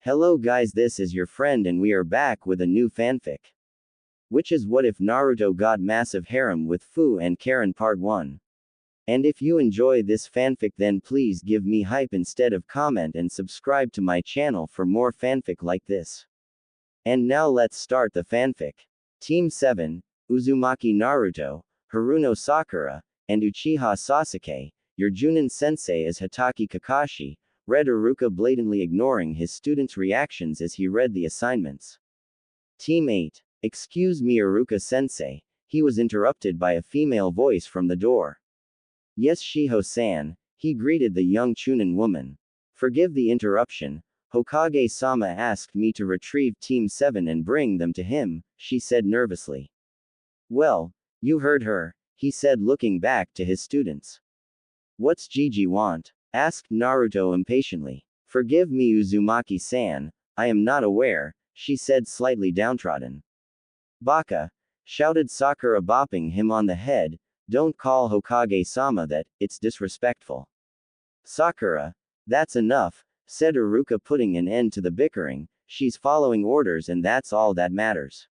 Hello guys, this is your friend and we are back with a new fanfic. Which is What If Naruto Got Massive Harem with Fu and Karin Part 1. And if you enjoy this fanfic then please give me hype instead of comment and subscribe to my channel for more fanfic like this. And now let's start the fanfic. Team 7, Uzumaki Naruto, Haruno Sakura, and Uchiha Sasuke. Your Junin sensei is Hitaki Kakashi, read Iruka blatantly ignoring his students' reactions as he read the assignments. Team 8. Excuse me Iruka-sensei, he was interrupted by a female voice from the door. Yes Shiho-san, he greeted the young Chunin woman. Forgive the interruption, Hokage-sama asked me to retrieve Team 7 and bring them to him, she said nervously. Well, you heard her, he said looking back to his students. What's Gigi want? Asked Naruto impatiently. Forgive me Uzumaki-san, I am not aware, she said slightly downtrodden. Baka! Shouted Sakura bopping him on the head, don't call Hokage-sama that, it's disrespectful. Sakura! That's enough, said Iruka putting an end to the bickering, she's following orders and that's all that matters.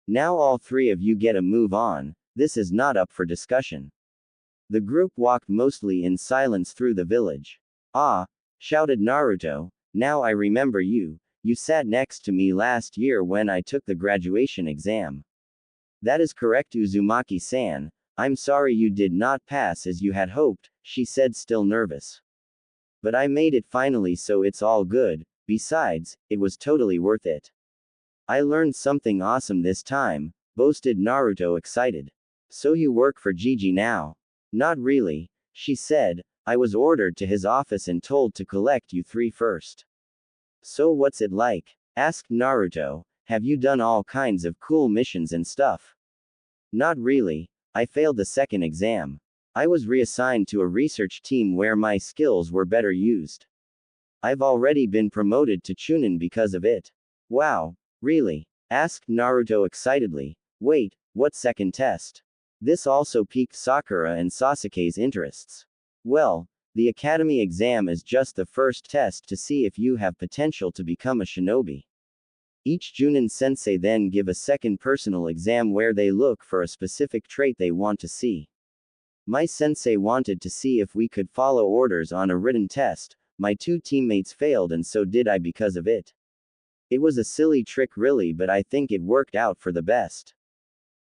Now all three of you get a move on, this is not up for discussion. The group walked mostly in silence through the village. Ah! Shouted Naruto, now I remember you, you sat next to me last year when I took the graduation exam. That is correct Uzumaki-san, I'm sorry you did not pass as you had hoped, she said still nervous. But I made it finally so it's all good, besides, it was totally worth it. I learned something awesome this time, boasted Naruto excited. So you work for Gigi now? Not really, she said, I was ordered to his office and told to collect you three first. So what's it like? Asked Naruto, have you done all kinds of cool missions and stuff? Not really, I failed the second exam. I was reassigned to a research team where my skills were better used. I've already been promoted to Chunin because of it. Wow, really? Asked Naruto excitedly. Wait, what second test? This also piqued Sakura and Sasuke's interests. Well, the academy exam is just the first test to see if you have potential to become a shinobi. Each Junin sensei then give a second personal exam where they look for a specific trait they want to see. My sensei wanted to see if we could follow orders on a written test, my two teammates failed and so did I because of it. It was a silly trick really but I think it worked out for the best.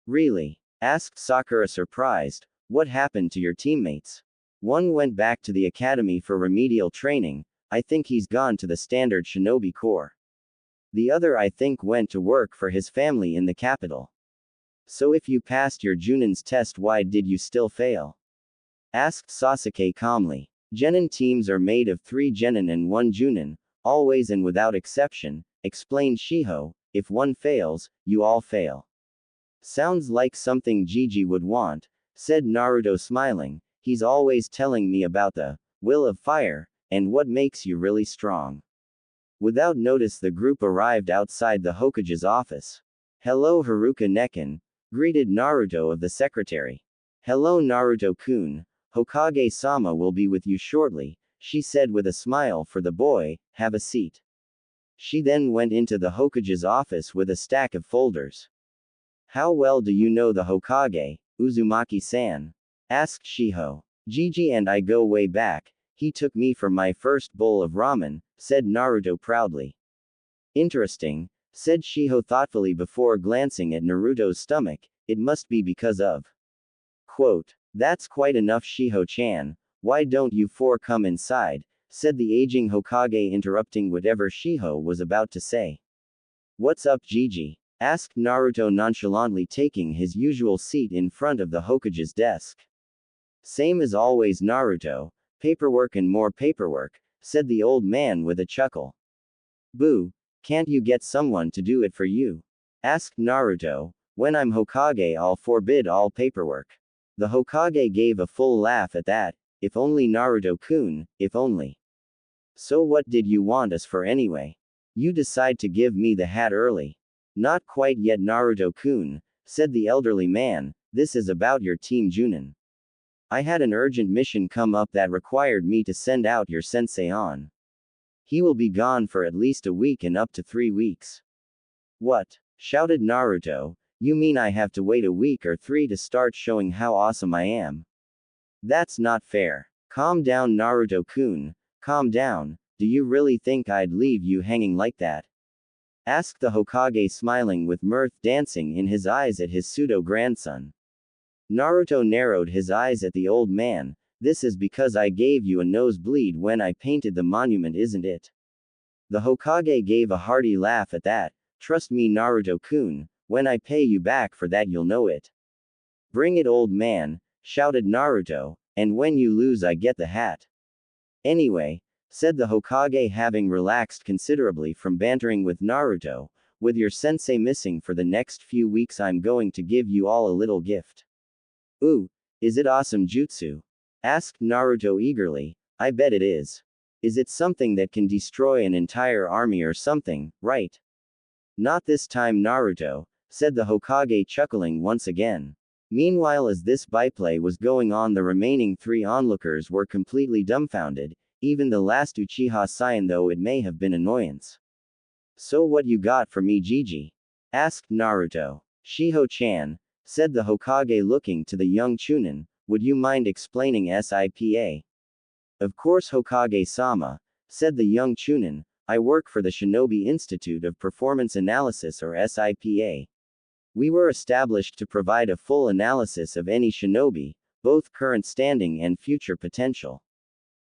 Really? Asked Sakura surprised, what happened to your teammates? One went back to the academy for remedial training, I think he's gone to the standard shinobi corps. The other I think went to work for his family in the capital. So if you passed your Junin's test why did you still fail? Asked Sasuke calmly. Genin teams are made of 3 Genin and 1 Junin, always and without exception, explained Shiho, if one fails, you all fail. Sounds like something Gigi would want, said Naruto smiling, he's always telling me about the will of fire, and what makes you really strong. Without notice the group arrived outside the Hokage's office. Hello Haruka Nekin, greeted Naruto of the secretary. Hello Naruto-kun, Hokage-sama will be with you shortly, she said with a smile for the boy, have a seat. She then went into the Hokage's office with a stack of folders. How well do you know the Hokage, Uzumaki-san? Asked Shiho. Gigi and I go way back, he took me for my first bowl of ramen, said Naruto proudly. Interesting, said Shiho thoughtfully before glancing at Naruto's stomach, it must be because of. Quote, that's quite enough Shiho-chan, why don't you four come inside, said the aging Hokage interrupting whatever Shiho was about to say. What's up Gigi? Asked Naruto nonchalantly taking his usual seat in front of the Hokage's desk. Same as always Naruto, paperwork and more paperwork, said the old man with a chuckle. Boo, can't you get someone to do it for you? Asked Naruto, when I'm Hokage I'll forbid all paperwork. The Hokage gave a full laugh at that, if only Naruto-kun, if only. So what did you want us for anyway? You decide to give me the hat early. Not quite yet Naruto-kun, said the elderly man, this is about your team Junin. I had an urgent mission come up that required me to send out your sensei on. He will be gone for at least a week and up to 3 weeks. What? Shouted Naruto. You mean I have to wait a week or 3 to start showing how awesome I am? That's not fair. Calm down, Naruto-kun. Calm down. Do you really think I'd leave you hanging like that? Asked the Hokage, smiling with mirth dancing in his eyes at his pseudo-grandson. Naruto narrowed his eyes at the old man. This is because I gave you a nosebleed when I painted the monument, isn't it? The Hokage gave a hearty laugh at that. Trust me, Naruto-kun, when I pay you back for that you'll know it. Bring it, old man, shouted Naruto, and when you lose I get the hat. Anyway, said the Hokage, having relaxed considerably from bantering with Naruto, with your sensei missing for the next few weeks I'm going to give you all a little gift. Ooh, is it awesome jutsu? Asked Naruto eagerly. I bet it is. Is it something that can destroy an entire army or something, right? Not this time, Naruto, said the Hokage, chuckling once again. Meanwhile, as this byplay was going on, the remaining 3 onlookers were completely dumbfounded, even the last Uchiha Saiyan, though it may have been annoyance. So what you got for me, Gigi? Asked Naruto. Shiho-chan, said the Hokage, looking to the young Chunin, would you mind explaining SIPA? Of course, Hokage-sama, said the young Chunin, I work for the Shinobi Institute of Performance Analysis, or SIPA. We were established to provide a full analysis of any shinobi, both current standing and future potential.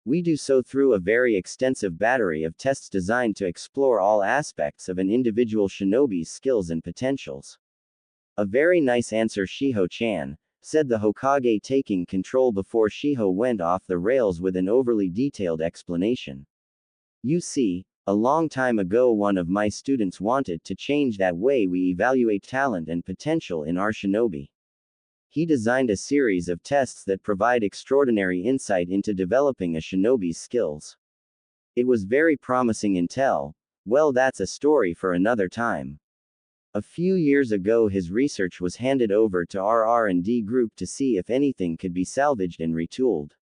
We do so through a very extensive battery of tests designed to explore all aspects of an individual shinobi's skills and potentials. A very nice answer, Shiho-chan, said the Hokage, taking control before Shiho went off the rails with an overly detailed explanation. You see, a long time ago one of my students wanted to change that way we evaluate talent and potential in our shinobi. He designed a series of tests that provide extraordinary insight into developing a shinobi's skills. It was very promising intel. Well, that's a story for another time. A few years ago his research was handed over to our R&D group to see if anything could be salvaged and retooled.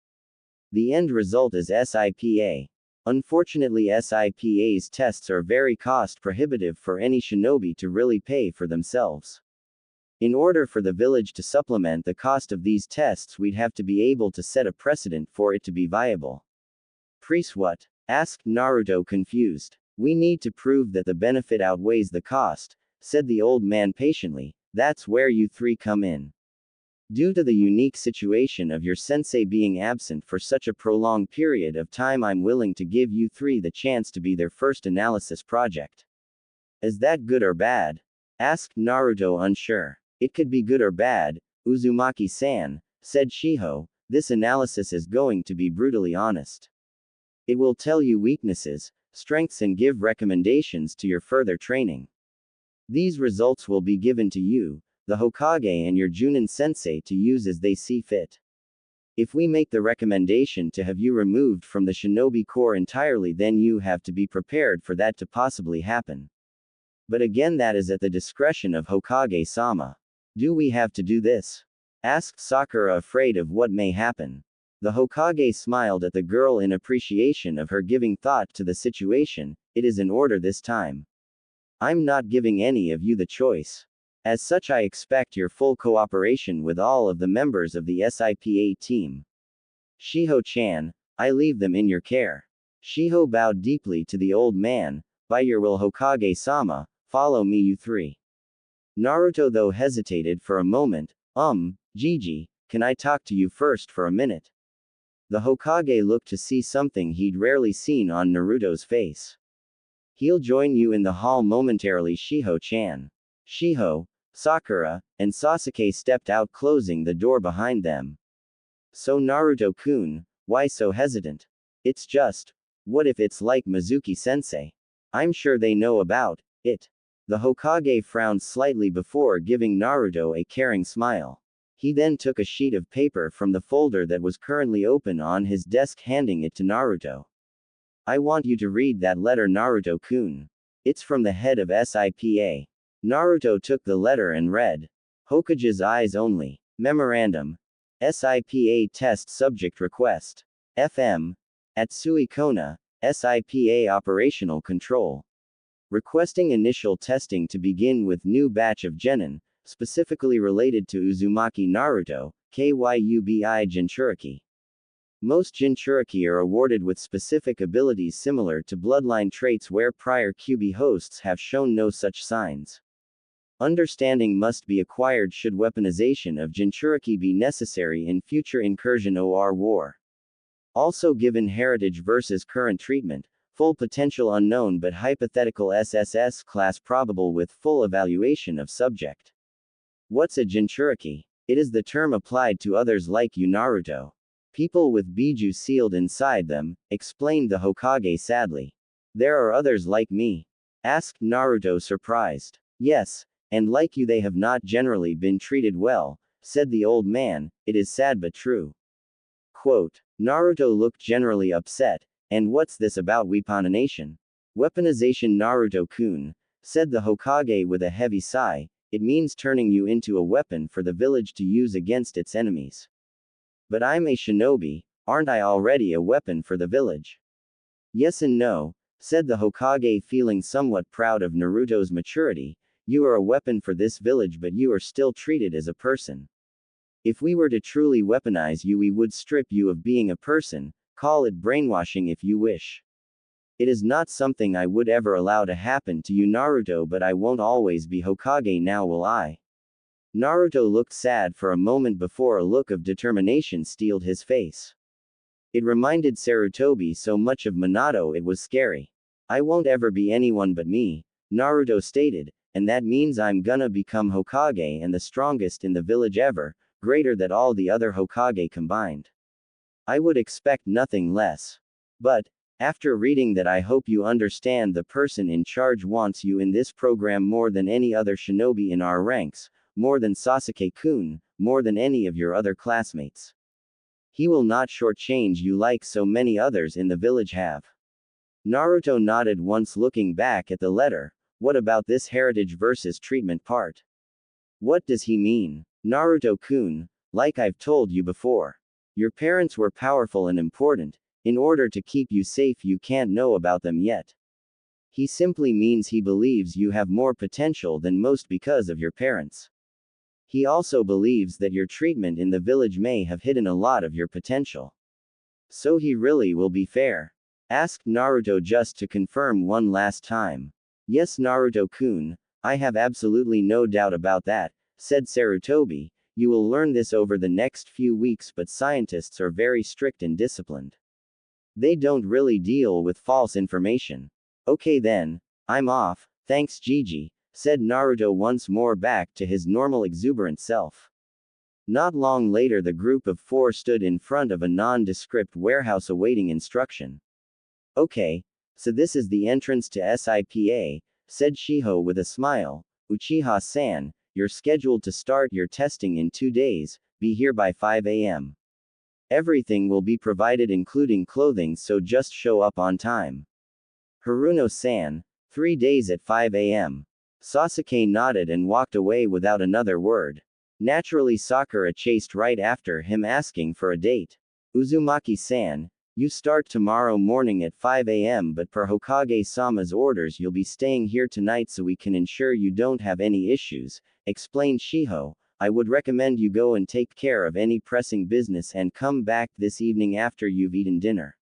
The end result is SIPA. Unfortunately, SIPA's tests are very cost prohibitive for any shinobi to really pay for themselves. In order for the village to supplement the cost of these tests, we'd have to be able to set a precedent for it to be viable. Priest, what? Asked Naruto, confused. We need to prove that the benefit outweighs the cost, said the old man patiently. That's where you 3 come in. Due to the unique situation of your sensei being absent for such a prolonged period of time, I'm willing to give you 3 the chance to be their first analysis project. Is that good or bad? Asked Naruto, unsure. It could be good or bad, Uzumaki-san, said Shiho. This analysis is going to be brutally honest. It will tell you weaknesses, strengths, and give recommendations to your further training. These results will be given to you, the Hokage, and your Junin sensei to use as they see fit. If we make the recommendation to have you removed from the Shinobi Corps entirely, then you have to be prepared for that to possibly happen. But again, that is at the discretion of Hokage-sama. Do we have to do this? Asked Sakura, afraid of what may happen. The Hokage smiled at the girl in appreciation of her giving thought to the situation. It is an order this time. I'm not giving any of you the choice. As such, I expect your full cooperation with all of the members of the SIPA team. Shiho-chan, I leave them in your care. Shiho bowed deeply to the old man. By your will, Hokage-sama, follow me, you 3. Naruto, though, hesitated for a moment. Gigi, can I talk to you first for a minute? The Hokage looked to see something he'd rarely seen on Naruto's face. He'll join you in the hall momentarily, Shiho-chan. Shiho, Sakura, and Sasuke stepped out, closing the door behind them. So Naruto-kun, why so hesitant? It's just, what if it's like Mizuki-sensei? I'm sure they know about it. The Hokage frowned slightly before giving Naruto a caring smile. He then took a sheet of paper from the folder that was currently open on his desk, handing it to Naruto. I want you to read that letter, Naruto-kun. It's from the head of SIPA. Naruto took the letter and read. Hokage's eyes only. Memorandum. SIPA test subject request. FM. Atsui Kona, SIPA operational control. Requesting initial testing to begin with new batch of genin, specifically related to Uzumaki Naruto, Kyubi Jinchuriki. Most Jinchuriki are awarded with specific abilities similar to bloodline traits where prior Kyubi hosts have shown no such signs. Understanding must be acquired should weaponization of Jinchuriki be necessary in future incursion or war. Also given heritage versus current treatment, full potential unknown but hypothetical SSS class probable with full evaluation of subject. What's a Jinchuriki? It is the term applied to others like you Naruto. People with biju sealed inside them, explained the Hokage sadly. There are others like me? Asked Naruto surprised. Yes, and like you they have not generally been treated well, said the old man, it is sad but true. Quote, Naruto looked generally upset, and what's this about weaponization? Weaponization Naruto-kun, said the Hokage with a heavy sigh, it means turning you into a weapon for the village to use against its enemies. But I'm a shinobi, aren't I already a weapon for the village? Yes and no, said the Hokage feeling somewhat proud of Naruto's maturity, you are a weapon for this village but you are still treated as a person. If we were to truly weaponize you we would strip you of being a person, call it brainwashing if you wish. It is not something I would ever allow to happen to you Naruto but I won't always be Hokage now will I? Naruto looked sad for a moment before a look of determination steeled his face. It reminded Sarutobi so much of Minato it was scary. I won't ever be anyone but me, Naruto stated, and that means I'm gonna become Hokage and the strongest in the village ever, greater than all the other Hokage combined. I would expect nothing less. But, after reading that I hope you understand the person in charge wants you in this program more than any other shinobi in our ranks, more than Sasuke-kun, more than any of your other classmates. He will not shortchange you like so many others in the village have. Naruto nodded once looking back at the letter. What about this heritage versus treatment part? What does he mean? Naruto-kun, like I've told you before. Your parents were powerful and important. In order to keep you safe you can't know about them yet. He simply means he believes you have more potential than most because of your parents. He also believes that your treatment in the village may have hidden a lot of your potential. So he really will be fair? Asked Naruto just to confirm one last time. Yes Naruto-kun, I have absolutely no doubt about that, said Sarutobi. You will learn this over the next few weeks but scientists are very strict and disciplined. They don't really deal with false information. Okay then, I'm off, thanks Gigi, said Naruto once more back to his normal exuberant self. Not long later the group of four stood in front of a nondescript warehouse awaiting instruction. Okay, so this is the entrance to SIPA, said Shiho with a smile. Uchiha-san, you're scheduled to start your testing in 2 days, be here by 5 a.m. Everything will be provided including clothing so just show up on time. Haruno-san, 3 days at 5 a.m. Sasuke nodded and walked away without another word. Naturally Sakura chased right after him asking for a date. Uzumaki-san, you start tomorrow morning at 5 a.m. but per Hokage-sama's orders you'll be staying here tonight so we can ensure you don't have any issues, explained Shiho. I would recommend you go and take care of any pressing business and come back this evening after you've eaten dinner.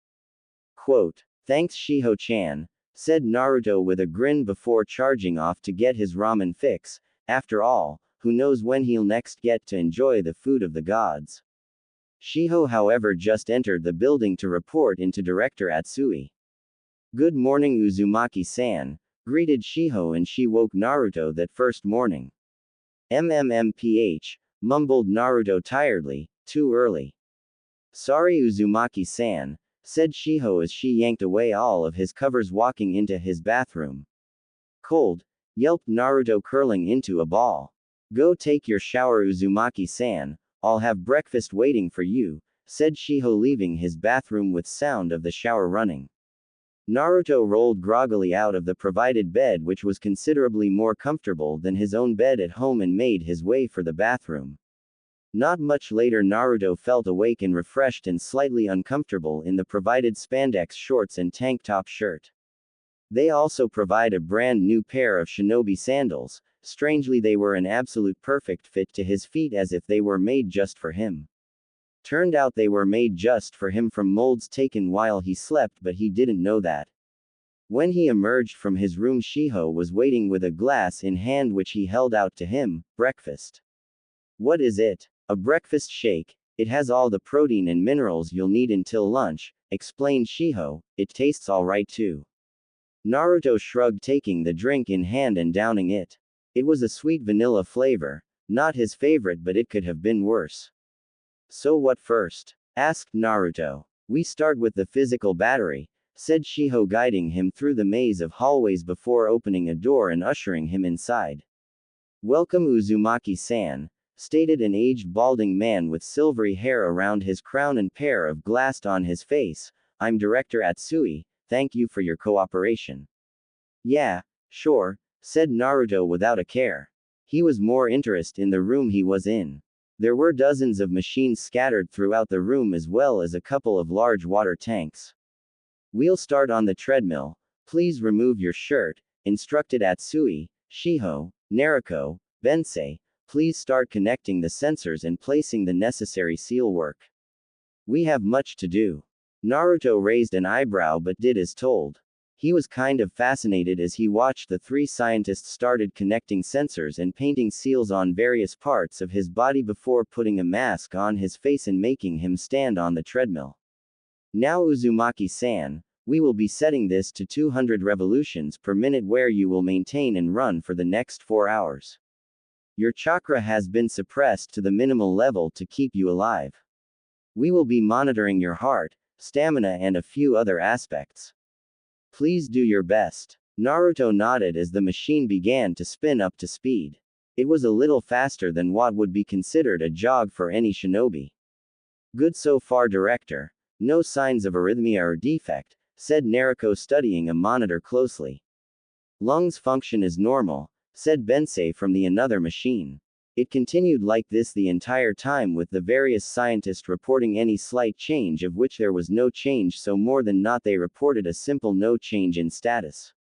Quote, thanks Shiho-chan, said Naruto with a grin before charging off to get his ramen fix. After all, who knows when he'll next get to enjoy the food of the gods. Shiho however just entered the building to report into Director Atsui. Good morning Uzumaki-san, greeted Shiho and she woke Naruto that first morning. MMMPH, mumbled Naruto tiredly, too early. Sorry Uzumaki-san, said Shiho as she yanked away all of his covers walking into his bathroom. Cold, yelped Naruto curling into a ball. Go take your shower Uzumaki-san, I'll have breakfast waiting for you, said Shiho leaving his bathroom with sound of the shower running. Naruto rolled groggily out of the provided bed which was considerably more comfortable than his own bed at home and made his way for the bathroom. Not much later, Naruto felt awake and refreshed and slightly uncomfortable in the provided spandex shorts and tank top shirt. They also provide a brand new pair of shinobi sandals. Strangely, they were an absolute perfect fit to his feet, as if they were made just for him. Turned out they were made just for him from molds taken while he slept, but he didn't know that. When he emerged from his room, Shiho was waiting with a glass in hand which he held out to him. Breakfast. What is it? A breakfast shake. It has all the protein and minerals you'll need until lunch, explained Shiho. It tastes alright too. Naruto shrugged, taking the drink in hand and downing it. It was a sweet vanilla flavor. Not his favorite, but it could have been worse. So what first? Asked Naruto. We start with the physical battery, said Shiho, guiding him through the maze of hallways before opening a door and ushering him inside. Welcome, Uzumaki-san, stated an aged balding man with silvery hair around his crown and pair of glasses on his face. I'm Director Atsui, thank you for your cooperation. Yeah, sure, said Naruto without a care. He was more interested in the room he was in. There were dozens of machines scattered throughout the room, as well as a couple of large water tanks. We'll start on the treadmill. Please remove your shirt, instructed Atsui. Shiho, Naruto, Bensei, please start connecting the sensors and placing the necessary seal work. We have much to do. Naruto raised an eyebrow but did as told. He was kind of fascinated as he watched the three scientists started connecting sensors and painting seals on various parts of his body before putting a mask on his face and making him stand on the treadmill. Now, Uzumaki-san, we will be setting this to 200 revolutions per minute, where you will maintain and run for the next 4 hours. Your chakra has been suppressed to the minimal level to keep you alive. We will be monitoring your heart, stamina, and a few other aspects. Please do your best. Naruto nodded as the machine began to spin up to speed. It was a little faster than what would be considered a jog for any shinobi. Good so far, Director. No signs of arrhythmia or defect, said Naruto, studying a monitor closely. Lungs function is normal, said Bensei from the another machine. It continued like this the entire time, with the various scientists reporting any slight change, of which there was no change, so more than not they reported a simple no change in status.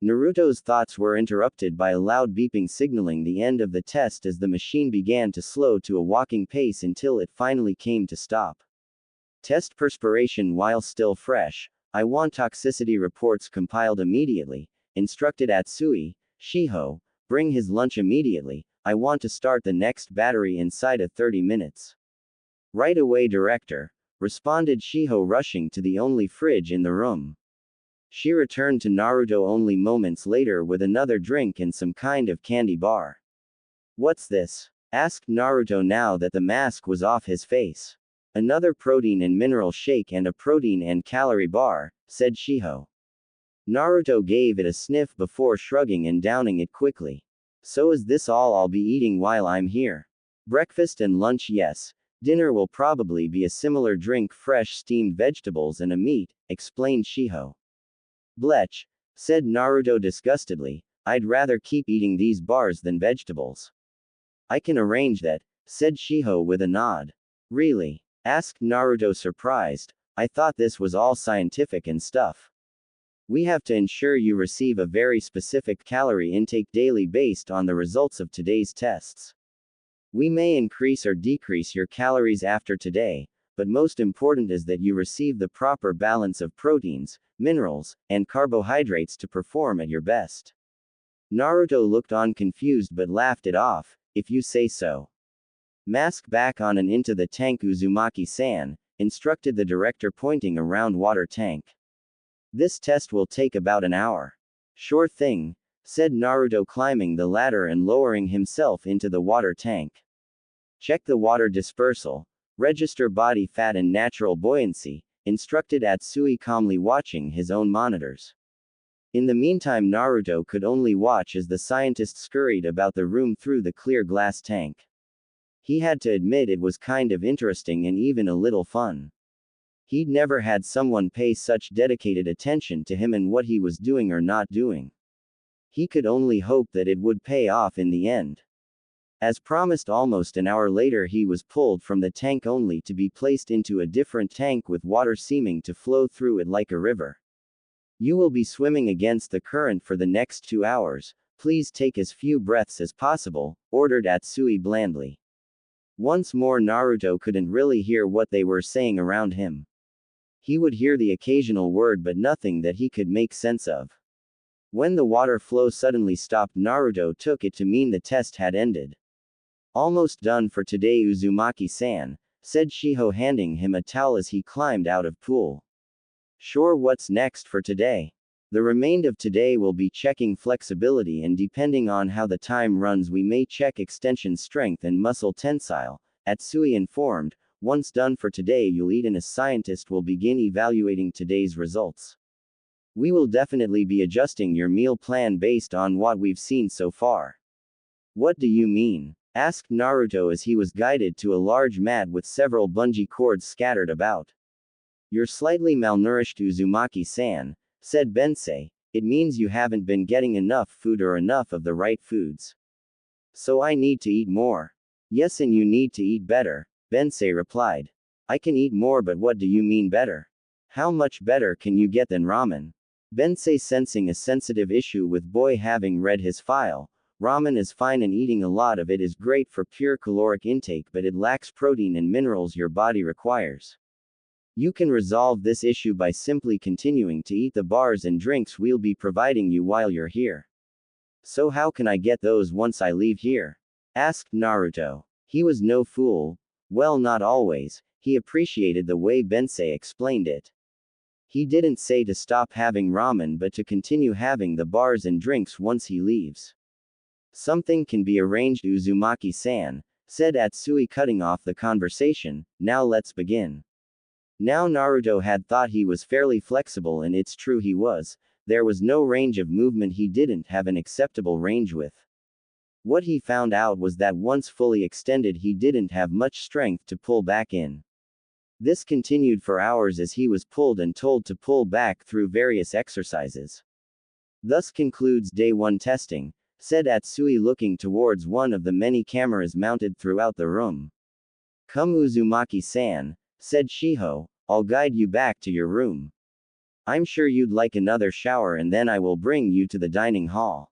Naruto's thoughts were interrupted by a loud beeping signaling the end of the test as the machine began to slow to a walking pace until it finally came to stop. Test perspiration while still fresh. I want toxicity reports compiled immediately, instructed Atsui. Shiho, bring his lunch immediately. I want to start the next battery inside of 30 minutes. Right away, Director, responded Shiho, rushing to the only fridge in the room. She returned to Naruto only moments later with another drink and some kind of candy bar. What's this? Asked Naruto now that the mask was off his face. Another protein and mineral shake and a protein and calorie bar, said Shiho. Naruto gave it a sniff before shrugging and downing it quickly. So is this all I'll be eating while I'm here? Breakfast and lunch, yes. Dinner will probably be a similar drink, fresh steamed vegetables and a meat, explained Shiho. Blech, said Naruto disgustedly. I'd rather keep eating these bars than vegetables. I can arrange that, said Shiho with a nod. Really? Asked Naruto, surprised. I thought this was all scientific and stuff. We have to ensure you receive a very specific calorie intake daily based on the results of today's tests. We may increase or decrease your calories after today, but most important is that you receive the proper balance of proteins, minerals, and carbohydrates to perform at your best. Naruto looked on confused but laughed it off. If you say so. Mask back on and into the tank, Uzumaki-san, instructed the director, pointing around water tank. This test will take about an hour. Sure thing, said Naruto, climbing the ladder and lowering himself into the water tank. Check the water dispersal. Register body fat and natural buoyancy, instructed Atsui, calmly watching his own monitors. In the meantime, Naruto could only watch as the scientist scurried about the room through the clear glass tank. He had to admit it was kind of interesting and even a little fun. He'd never had someone pay such dedicated attention to him and what he was doing or not doing. He could only hope that it would pay off in the end. As promised, almost an hour later he was pulled from the tank only to be placed into a different tank with water seeming to flow through it like a river. You will be swimming against the current for the next 2 hours. Please take as few breaths as possible, ordered Atsui blandly. Once more Naruto couldn't really hear what they were saying around him. He would hear the occasional word but nothing that he could make sense of. When the water flow suddenly stopped, Naruto took it to mean the test had ended. Almost done for today, Uzumaki-san, said Shiho, handing him a towel as he climbed out of pool. Sure, what's next for today? The remainder of today will be checking flexibility, and depending on how the time runs we may check extension strength and muscle tensile, Atsui informed. Once done for today, you'll eat and a scientist will begin evaluating today's results. We will definitely be adjusting your meal plan based on what we've seen so far. What do you mean? Asked Naruto as he was guided to a large mat with several bungee cords scattered about. You're slightly malnourished, Uzumaki-san, said Bensei. It means you haven't been getting enough food or enough of the right foods. So I need to eat more. Yes, and you need to eat better, Bensei replied. I can eat more, but what do you mean better? How much better can you get than ramen? Bensei, sensing a sensitive issue with boy having read his file. Ramen is fine and eating a lot of it is great for pure caloric intake, but it lacks protein and minerals your body requires. You can resolve this issue by simply continuing to eat the bars and drinks we'll be providing you while you're here. So how can I get those once I leave here? Asked Naruto. He was no fool. Well, not always. He appreciated the way Bensei explained it. He didn't say to stop having ramen but to continue having the bars and drinks once he leaves. Something can be arranged, Uzumaki-san, said Atsui, cutting off the conversation. Now let's begin. Now Naruto had thought he was fairly flexible, and it's true he was. There was no range of movement he didn't have an acceptable range with. What he found out was that once fully extended he didn't have much strength to pull back in. This continued for hours as he was pulled and told to pull back through various exercises. Thus concludes day 1 testing, said Atsui, looking towards one of the many cameras mounted throughout the room. Come, Uzumaki-san, said Shiho, I'll guide you back to your room. I'm sure you'd like another shower and then I will bring you to the dining hall.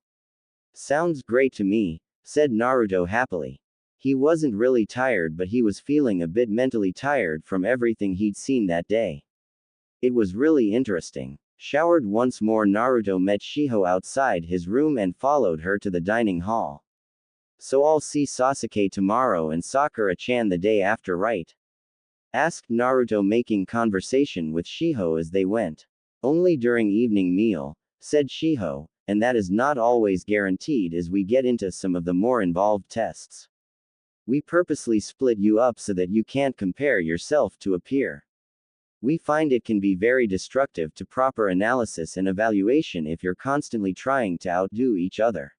Sounds great to me, said Naruto happily. He wasn't really tired, but he was feeling a bit mentally tired from everything he'd seen that day. It was really interesting. Showered once more, Naruto met Shiho outside his room and followed her to the dining hall. So I'll see Sasuke tomorrow and Sakura-chan the day after, right? Asked Naruto, making conversation with Shiho as they went. Only during evening meal, said Shiho, and that is not always guaranteed as we get into some of the more involved tests. We purposely split you up so that you can't compare yourself to a peer. We find it can be very destructive to proper analysis and evaluation if you're constantly trying to outdo each other.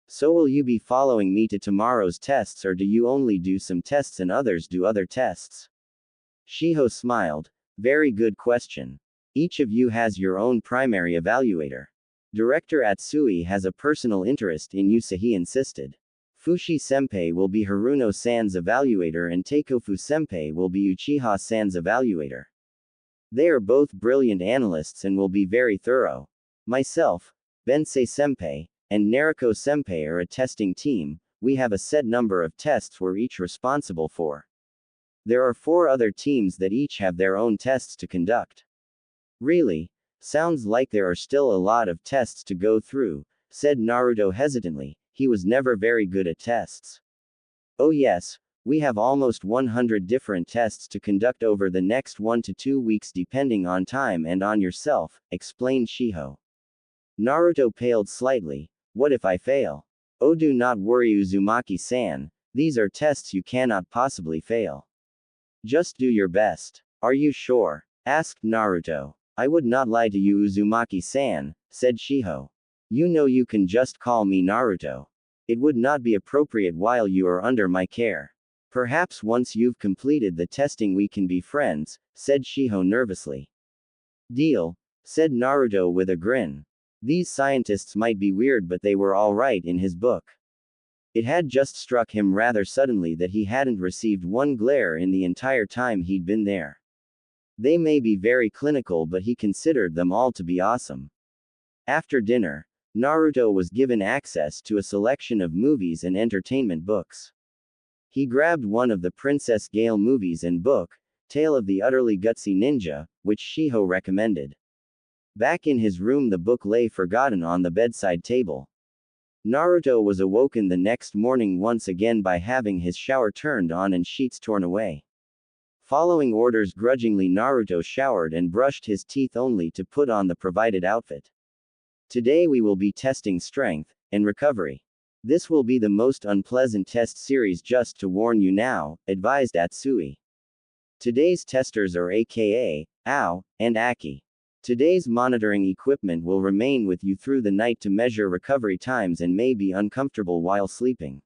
So will you be following me to tomorrow's tests, or do you only do some tests and others do other tests? Shiho smiled. Very good question. Each of you has your own primary evaluator. Director Atsui has a personal interest in you, so he insisted. Fushi-senpai will be Haruno-san's evaluator and Taikofu-senpai will be Uchiha-san's evaluator. They are both brilliant analysts and will be very thorough. Myself, Bensei-senpai, and Naruto-senpai are a testing team. We have a set number of tests we're each responsible for. There are 4 other teams that each have their own tests to conduct. Really? Sounds like there are still a lot of tests to go through, said Naruto hesitantly. He was never very good at tests. Oh yes, we have almost 100 different tests to conduct over the next 1 to 2 weeks depending on time and on yourself, explained Shiho. Naruto paled slightly. What if I fail? Oh, do not worry, Uzumaki-san, these are tests you cannot possibly fail. Just do your best. Are you sure? Asked Naruto. I would not lie to you, Uzumaki-san, said Shiho. You know you can just call me Naruto. It would not be appropriate while you are under my care. Perhaps once you've completed the testing we can be friends, said Shiho nervously. Deal, said Naruto with a grin. These scientists might be weird, but they were all right in his book. It had just struck him rather suddenly that he hadn't received one glare in the entire time he'd been there. They may be very clinical, but he considered them all to be awesome. After dinner, Naruto was given access to a selection of movies and entertainment books. He grabbed one of the Princess Gale movies and book, Tale of the Utterly Gutsy Ninja, which Shiho recommended. Back in his room, the book lay forgotten on the bedside table. Naruto was awoken the next morning once again by having his shower turned on and sheets torn away. Following orders grudgingly, Naruto showered and brushed his teeth only to put on the provided outfit. Today we will be testing strength and recovery. This will be the most unpleasant test series, just to warn you now, advised Atsui. Today's testers are aka, Ao, and Aki. Today's monitoring equipment will remain with you through the night to measure recovery times and may be uncomfortable while sleeping.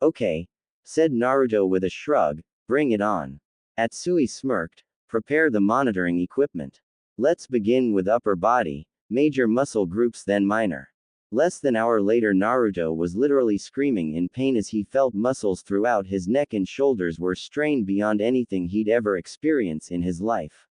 Okay, said Naruto with a shrug, bring it on. Atsui smirked, prepare the monitoring equipment. Let's begin with upper body, major muscle groups then minor. Less than an hour later, Naruto was literally screaming in pain as he felt muscles throughout his neck and shoulders were strained beyond anything he'd ever experienced in his life.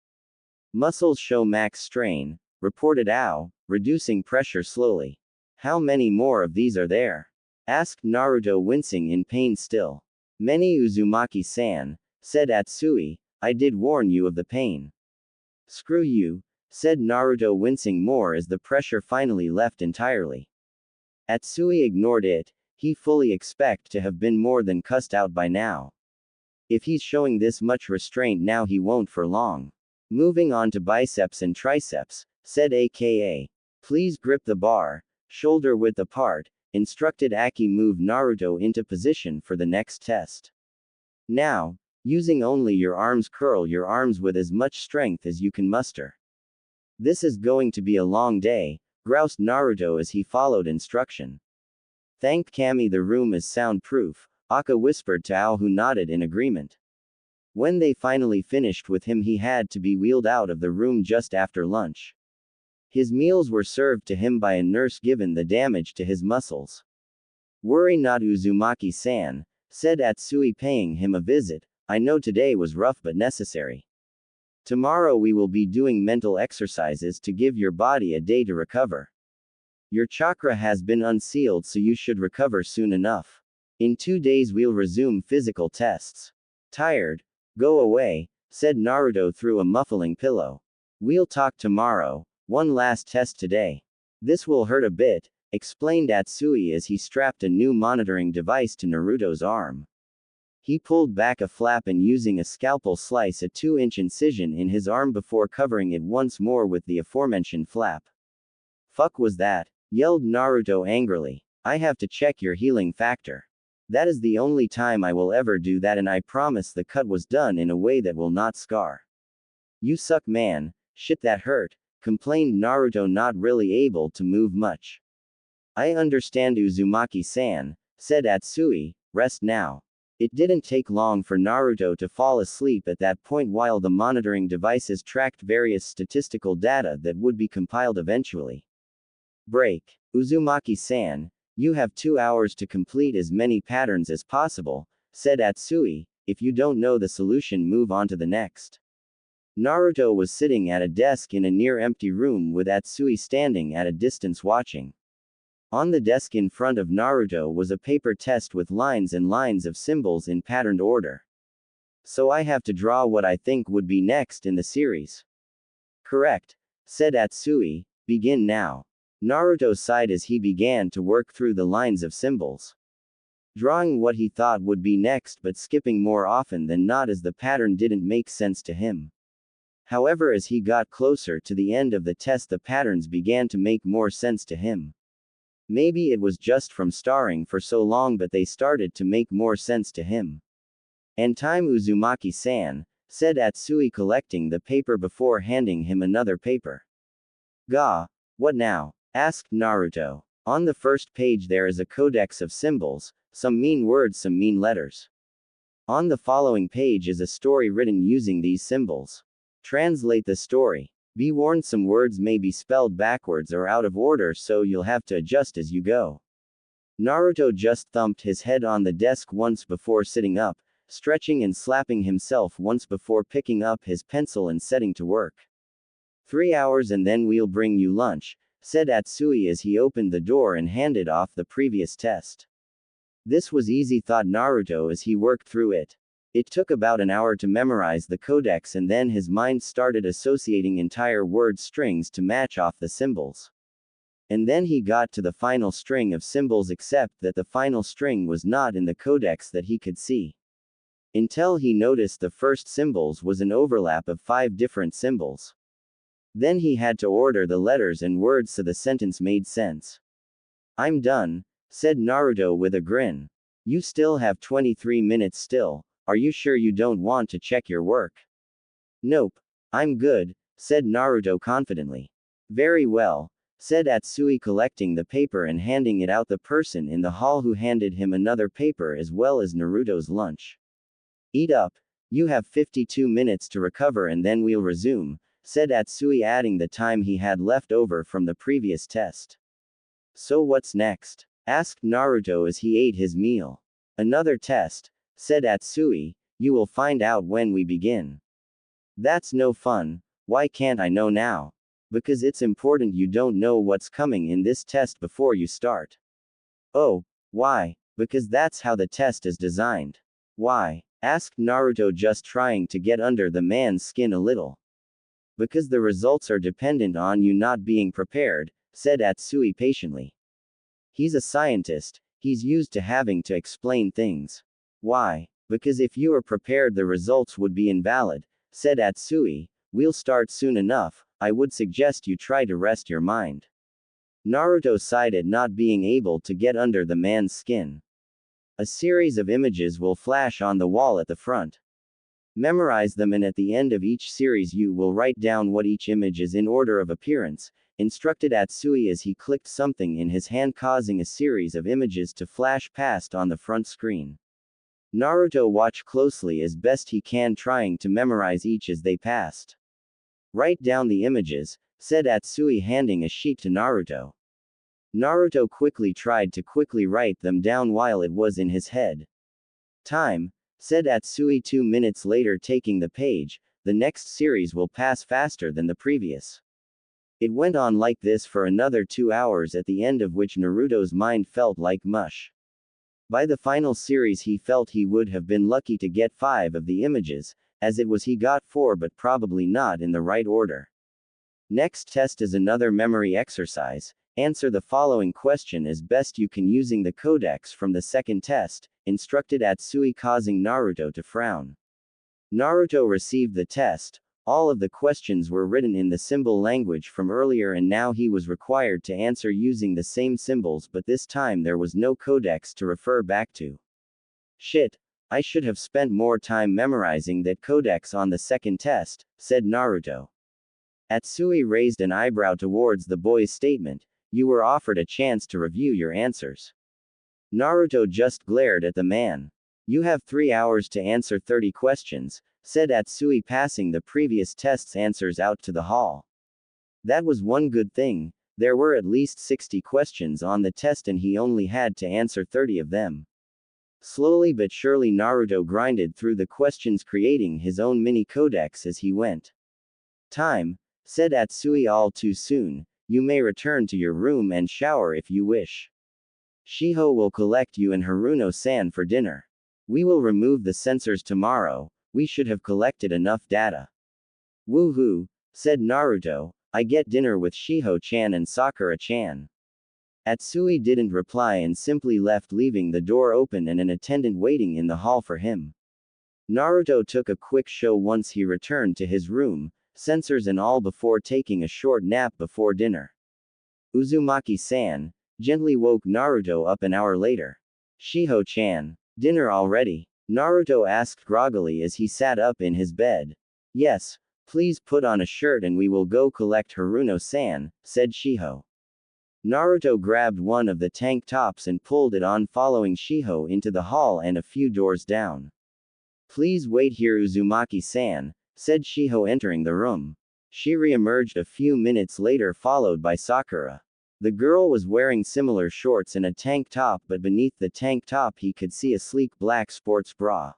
Muscles show max strain, reported Ao, reducing pressure slowly. How many more of these are there? Asked Naruto, wincing in pain still. Many, Uzumaki-san, said Atsui, I did warn you of the pain. Screw you, said Naruto, wincing more as the pressure finally left entirely. Atsui ignored it, he fully expect to have been more than cussed out by now. If he's showing this much restraint now, he won't for long. Moving on to biceps and triceps, said aka. Please grip the bar, shoulder width apart, instructed Aki. Move Naruto into position for the next test. Now, using only your arms, curl your arms with as much strength as you can muster. This is going to be a long day, groused Naruto as he followed instruction. Thank Kami, the room is soundproof, Akka whispered to Ao, who nodded in agreement. When they finally finished with him, he had to be wheeled out of the room just after lunch. His meals were served to him by a nurse given the damage to his muscles. Worry not, Uzumaki-san, said Atsui, paying him a visit, I know today was rough but necessary. Tomorrow we will be doing mental exercises to give your body a day to recover. Your chakra has been unsealed, so you should recover soon enough. In 2 days we'll resume physical tests. Tired? Go away, said Naruto through a muffling pillow. We'll talk tomorrow, one last test today. This will hurt a bit, explained Atsui as he strapped a new monitoring device to Naruto's arm. He pulled back a flap and, using a scalpel, slice a 2-inch incision in his arm before covering it once more with the aforementioned flap. Fuck was that? Yelled Naruto angrily. I have to check your healing factor. That is the only time I will ever do that, and I promise the cut was done in a way that will not scar. You suck, man. Shit, that hurt, complained Naruto, not really able to move much. I understand, Uzumaki-san, said Atsui, rest now. It didn't take long for Naruto to fall asleep at that point while the monitoring devices tracked various statistical data that would be compiled eventually. Break. Uzumaki-san, you have 2 hours to complete as many patterns as possible, said Atsui. If you don't know the solution, move on to the next. Naruto was sitting at a desk in a near-empty room with Atsui standing at a distance watching. On the desk in front of Naruto was a paper test with lines and lines of symbols in patterned order. So I have to draw what I think would be next in the series. Correct, said Atsui, begin now. Naruto sighed as he began to work through the lines of symbols. Drawing what he thought would be next, but skipping more often than not as the pattern didn't make sense to him. However, as he got closer to the end of the test, the patterns began to make more sense to him. Maybe it was just from starring for so long, but they started to make more sense to him. And time, Uzumaki-san, said Atsui, collecting the paper before handing him another paper. Gah, what now? Asked Naruto. On the first page there is a codex of symbols, some mean words, some mean letters. On the following page is a story written using these symbols. Translate the story. Be warned, some words may be spelled backwards or out of order, so you'll have to adjust as you go. Naruto just thumped his head on the desk once before sitting up, stretching and slapping himself once before picking up his pencil and setting to work. 3 hours and then we'll bring you lunch, said Atsui as he opened the door and handed off the previous test. This was easy, thought Naruto as he worked through it. It took about an hour to memorize the codex and then his mind started associating entire word strings to match off the symbols. And then he got to the final string of symbols, except that the final string was not in the codex that he could see. Until he noticed the first symbols was an overlap of 5 different symbols. Then he had to order the letters and words so the sentence made sense. I'm done, said Naruto with a grin. You still have 23 minutes still. Are you sure you don't want to check your work? Nope. I'm good, said Naruto confidently. Very well, said Atsui, collecting the paper and handing it out the person in the hall who handed him another paper as well as Naruto's lunch. Eat up. You have 52 minutes to recover and then we'll resume, said Atsui, adding the time he had left over from the previous test. So what's next? Asked Naruto as he ate his meal. Another test, said Atsui. You will find out when we begin. That's no fun. Why can't I know now? Because it's important you don't know what's coming in this test before you start. Oh, why? Because that's how the test is designed. Why? Asked Naruto, just trying to get under the man's skin a little. Because the results are dependent on you not being prepared, said Atsui patiently. He's a scientist, he's used to having to explain things. Why? Because if you are prepared the results would be invalid, said Atsui. We'll start soon enough, I would suggest you try to rest your mind. Naruto sighed at not being able to get under the man's skin. A series of images will flash on the wall at the front. Memorize them and at the end of each series you will write down what each image is in order of appearance, instructed Atsui as he clicked something in his hand, causing a series of images to flash past on the front screen. Naruto watched closely as best he can, trying to memorize each as they passed. Write down the images, said Atsui, handing a sheet to Naruto. Naruto quickly tried to write them down while it was in his head. Time, said Atsui 2 minutes later, taking the page. The next series will pass faster than the previous. It went on like this for another 2 hours, at the end of which Naruto's mind felt like mush. By the final series he felt he would have been lucky to get 5 of the images, as it was he got 4 but probably not in the right order. Next test is another memory exercise. Answer the following question as best you can using the codex from the second test, instructed Atsui, causing Naruto to frown. Naruto received the test. All of the questions were written in the symbol language from earlier and now he was required to answer using the same symbols, but this time there was no codex to refer back to. Shit. I should have spent more time memorizing that codex on the second test, said Naruto. Atsui raised an eyebrow towards the boy's statement. You were offered a chance to review your answers. Naruto just glared at the man. You have 3 hours to answer 30 questions, said Atsui, passing the previous test's answers out to the hall. That was one good thing. There were at least 60 questions on the test and he only had to answer 30 of them. Slowly but surely Naruto grinded through the questions, creating his own mini codex as he went. Time, said Atsui all too soon. You may return to your room and shower if you wish. Shiho will collect you and Haruno-san for dinner. We will remove the censors tomorrow. We should have collected enough data. Woohoo, said Naruto. I get dinner with Shiho-chan and Sakura-chan. Atsui didn't reply and simply left, leaving the door open and an attendant waiting in the hall for him. Naruto took a quick show once he returned to his room, censors and all, before taking a short nap before dinner. Uzumaki-san gently woke Naruto up an hour later. Shiho-chan, dinner already? Naruto asked groggily as he sat up in his bed. Yes, please put on a shirt and we will go collect Haruno-san, said Shiho. Naruto grabbed one of the tank tops and pulled it on, following Shiho into the hall and a few doors down. Please wait here, Uzumaki-san, said Shiho, entering the room. She re-emerged a few minutes later, followed by Sakura. The girl was wearing similar shorts and a tank top, but beneath the tank top he could see a sleek black sports bra.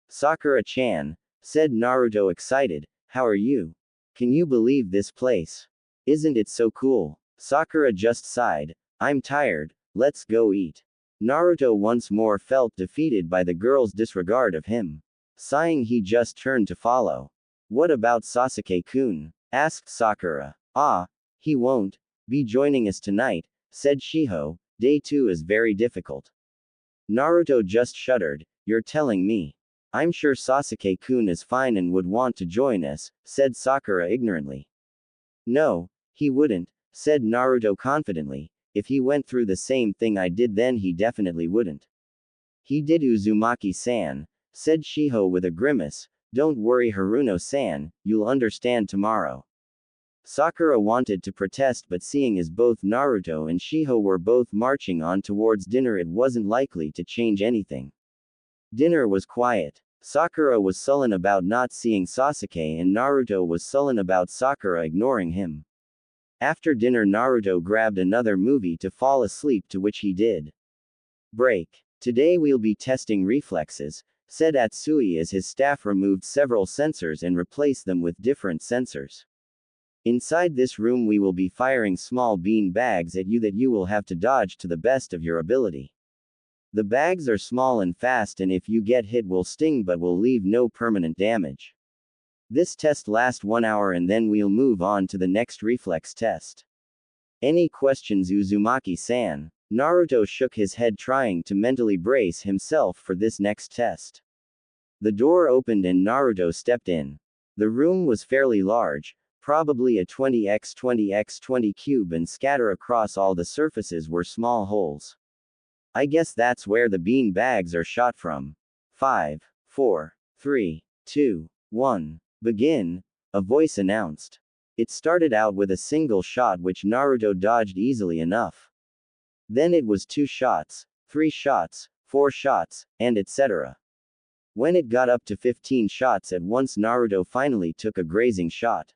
Sakura-chan, said Naruto excited, how are you? Can you believe this place? Isn't it so cool? Sakura just sighed, I'm tired, let's go eat. Naruto once more felt defeated by the girl's disregard of him. Sighing, he just turned to follow. What about Sasuke-kun? Asked Sakura. Ah, he won't be joining us tonight, said Shiho. Day 2 is very difficult. Naruto just shuddered. You're telling me? I'm sure Sasuke-kun is fine and would want to join us, said Sakura ignorantly. No, he wouldn't, said Naruto confidently. If he went through the same thing I did, then he definitely wouldn't. He did, Uzumaki-san, said Shiho with a grimace. Don't worry, Haruno-san, you'll understand tomorrow. Sakura wanted to protest, but seeing as both Naruto and Shiho were both marching on towards dinner, it wasn't likely to change anything. Dinner was quiet. Sakura was sullen about not seeing Sasuke and Naruto was sullen about Sakura ignoring him. After dinner, Naruto grabbed another movie to fall asleep, to which he did. Break. Today we'll be testing reflexes, said Atsui as his staff removed several sensors and replaced them with different sensors. Inside this room we will be firing small bean bags at you that you will have to dodge to the best of your ability. The bags are small and fast, and if you get hit will sting but will leave no permanent damage. This test lasts 1 hour and then we'll move on to the next reflex test. Any questions, Uzumaki-san? Naruto shook his head, trying to mentally brace himself for this next test. The door opened and Naruto stepped in. The room was fairly large, probably a 20x20x20 cube, and scatter across all the surfaces were small holes. I guess that's where the bean bags are shot from. 5, 4, 3, 2, 1. Begin, a voice announced. It started out with a single shot which Naruto dodged easily enough. Then it was 2 shots, 3 shots, 4 shots, and etc. When it got up to 15 shots at once, Naruto finally took a grazing shot.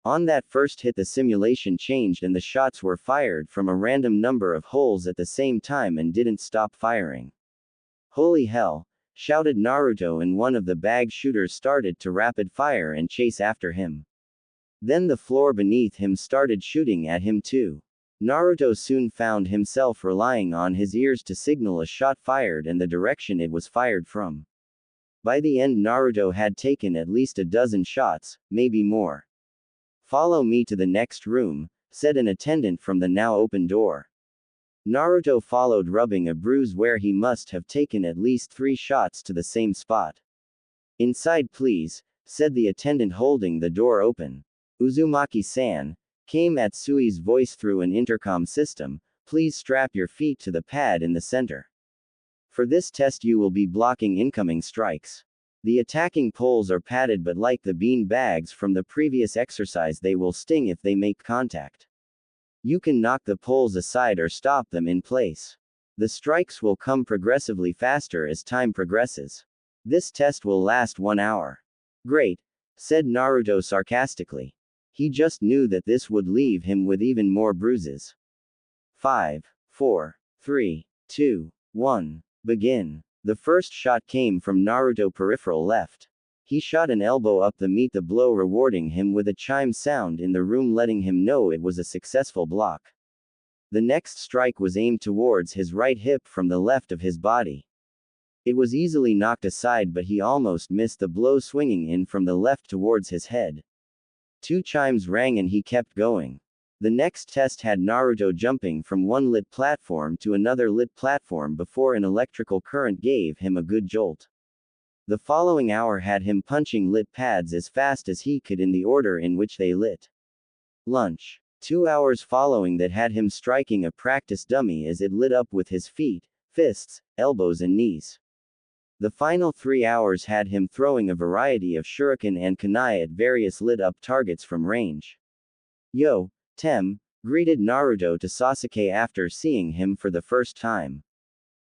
On that first hit the simulation changed and the shots were fired from a random number of holes at the same time and didn't stop firing. Holy hell, shouted Naruto, and one of the bag shooters started to rapid fire and chase after him. Then the floor beneath him started shooting at him too. Naruto soon found himself relying on his ears to signal a shot fired and the direction it was fired from. By the end, Naruto had taken at least a dozen shots, maybe more. Follow me to the next room, said an attendant from the now open door. Naruto followed, rubbing a bruise where he must have taken at least 3 shots to the same spot. Inside please, said the attendant holding the door open. Uzumaki-san, came Atsui's voice through an intercom system, please strap your feet to the pad in the center. For this test you will be blocking incoming strikes. The attacking poles are padded, but like the bean bags from the previous exercise, they will sting if they make contact. You can knock the poles aside or stop them in place. The strikes will come progressively faster as time progresses. This test will last 1 hour. Great, said Naruto sarcastically. He just knew that this would leave him with even more bruises. 5, 4, 3, 2, 1, begin. The first shot came from Naruto peripheral left. He shot an elbow up to meet the blow, rewarding him with a chime sound in the room, letting him know it was a successful block. The next strike was aimed towards his right hip from the left of his body. It was easily knocked aside, but he almost missed the blow, swinging in from the left towards his head. 2 chimes rang and he kept going. The next test had Naruto jumping from one lit platform to another lit platform before an electrical current gave him a good jolt. The following hour had him punching lit pads as fast as he could in the order in which they lit. Lunch. 2 hours following that had him striking a practice dummy as it lit up with his feet, fists, elbows and knees. The final 3 hours had him throwing a variety of shuriken and kunai at various lit up targets from range. Yo, Tem, greeted Naruto to Sasuke after seeing him for the first time.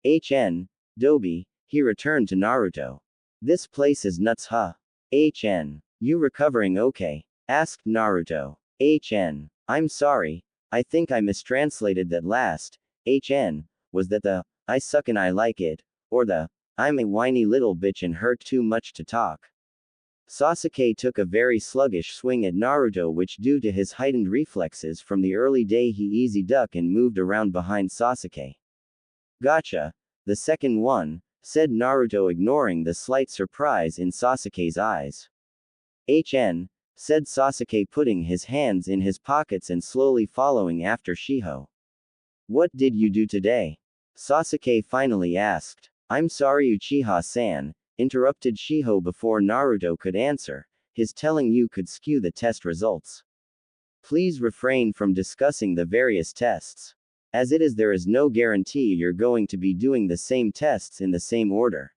HN, Dobi, he returned to Naruto. This place is nuts, huh? HN, you recovering okay? Asked Naruto. HN, I'm sorry, I think I mistranslated that last, HN, was that the, I suck and I like it, or the, I'm a whiny little bitch and hurt too much to talk. Sasuke took a very sluggish swing at Naruto, which due to his heightened reflexes from the early day he easy duck and moved around behind Sasuke. Gotcha. The second one, said Naruto, ignoring the slight surprise in Sasuke's eyes. HN, said Sasuke, putting his hands in his pockets and slowly following after Shiho. What did you do today? Sasuke finally asked. I'm sorry, Uchiha-san, interrupted Shiho before Naruto could answer. His telling you could skew the test results. Please refrain from discussing the various tests. As it is, there is no guarantee you're going to be doing the same tests in the same order.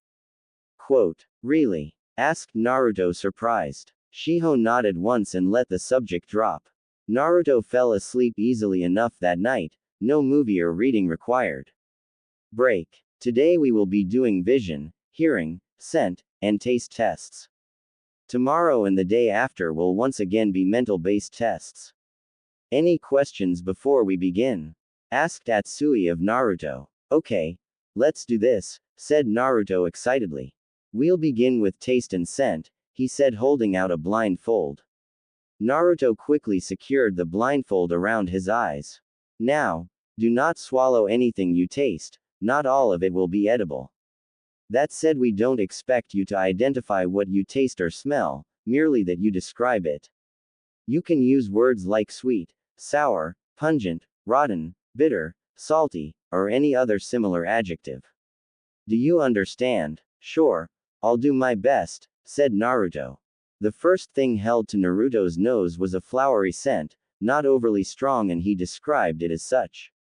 Quote, really? Asked Naruto, surprised. Shiho nodded once and let the subject drop. Naruto fell asleep easily enough that night, no movie or reading required. Break. Today we will be doing vision, hearing, scent, and taste tests. Tomorrow and the day after will once again be mental-based tests. Any questions before we begin? Asked Atsui of Naruto. Okay. Let's do this, said Naruto excitedly. We'll begin with taste and scent, he said, holding out a blindfold. Naruto quickly secured the blindfold around his eyes. Now, do not swallow anything you taste, not all of it will be edible. That said, we don't expect you to identify what you taste or smell, merely that you describe it. You can use words like sweet, sour, pungent, rotten, bitter, salty, or any other similar adjective. Do you understand? Sure, I'll do my best, said Naruto. The first thing held to Naruto's nose was a flowery scent, not overly strong, and he described it as such.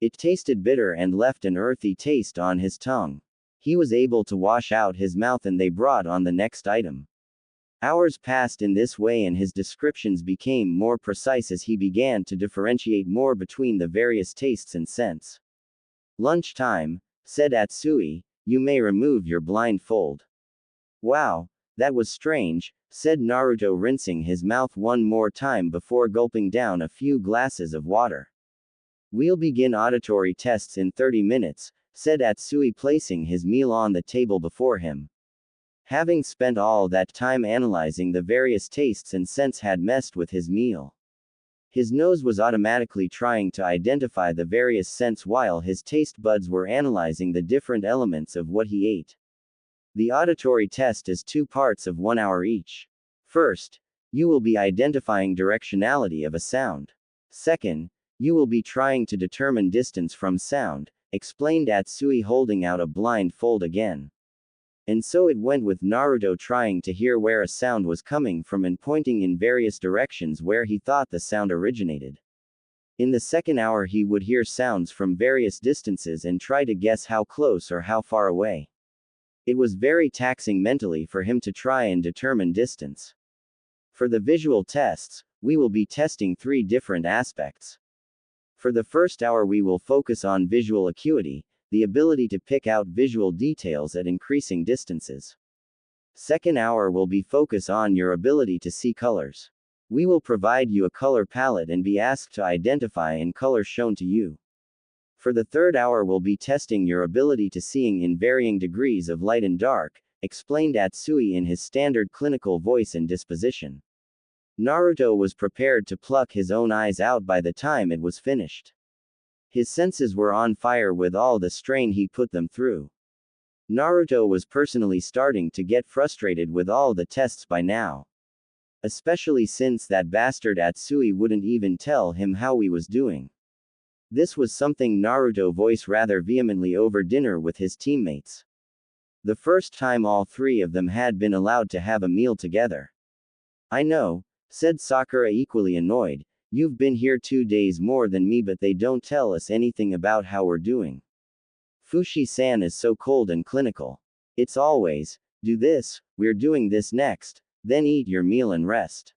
It tasted bitter and left an earthy taste on his tongue. He was able to wash out his mouth, and they brought on the next item. Hours passed in this way, and his descriptions became more precise as he began to differentiate more between the various tastes and scents. Lunchtime, said Atsui, you may remove your blindfold. Wow, that was strange, said Naruto, rinsing his mouth one more time before gulping down a few glasses of water. We'll begin auditory tests in 30 minutes, said Atsui, placing his meal on the table before him. Having spent all that time analyzing the various tastes and scents had messed with his meal. His nose was automatically trying to identify the various scents while his taste buds were analyzing the different elements of what he ate. The auditory test is 2 parts of 1 hour each. First, you will be identifying directionality of a sound. Second, you will be trying to determine distance from sound, explained Atsui, holding out a blindfold again. And so it went, with Naruto trying to hear where a sound was coming from and pointing in various directions where he thought the sound originated. In the second hour he would hear sounds from various distances and try to guess how close or how far away. It was very taxing mentally for him to try and determine distance. For the visual tests, we will be testing 3 different aspects. For the first hour we will focus on visual acuity, the ability to pick out visual details at increasing distances. Second hour will be focus on your ability to see colors. We will provide you a color palette and be asked to identify in colors shown to you. For the third hour we'll be testing your ability to seeing in varying degrees of light and dark, explained Atsui in his standard clinical voice and disposition. Naruto was prepared to pluck his own eyes out by the time it was finished. His senses were on fire with all the strain he put them through. Naruto was personally starting to get frustrated with all the tests by now. Especially since that bastard Atsui wouldn't even tell him how he was doing. This was something Naruto voiced rather vehemently over dinner with his teammates. The first time all 3 of them had been allowed to have a meal together. I know, said Sakura, equally annoyed, you've been here 2 days more than me, but they don't tell us anything about how we're doing. Fushi-san is so cold and clinical. It's always, do this, we're doing this next, then eat your meal and rest.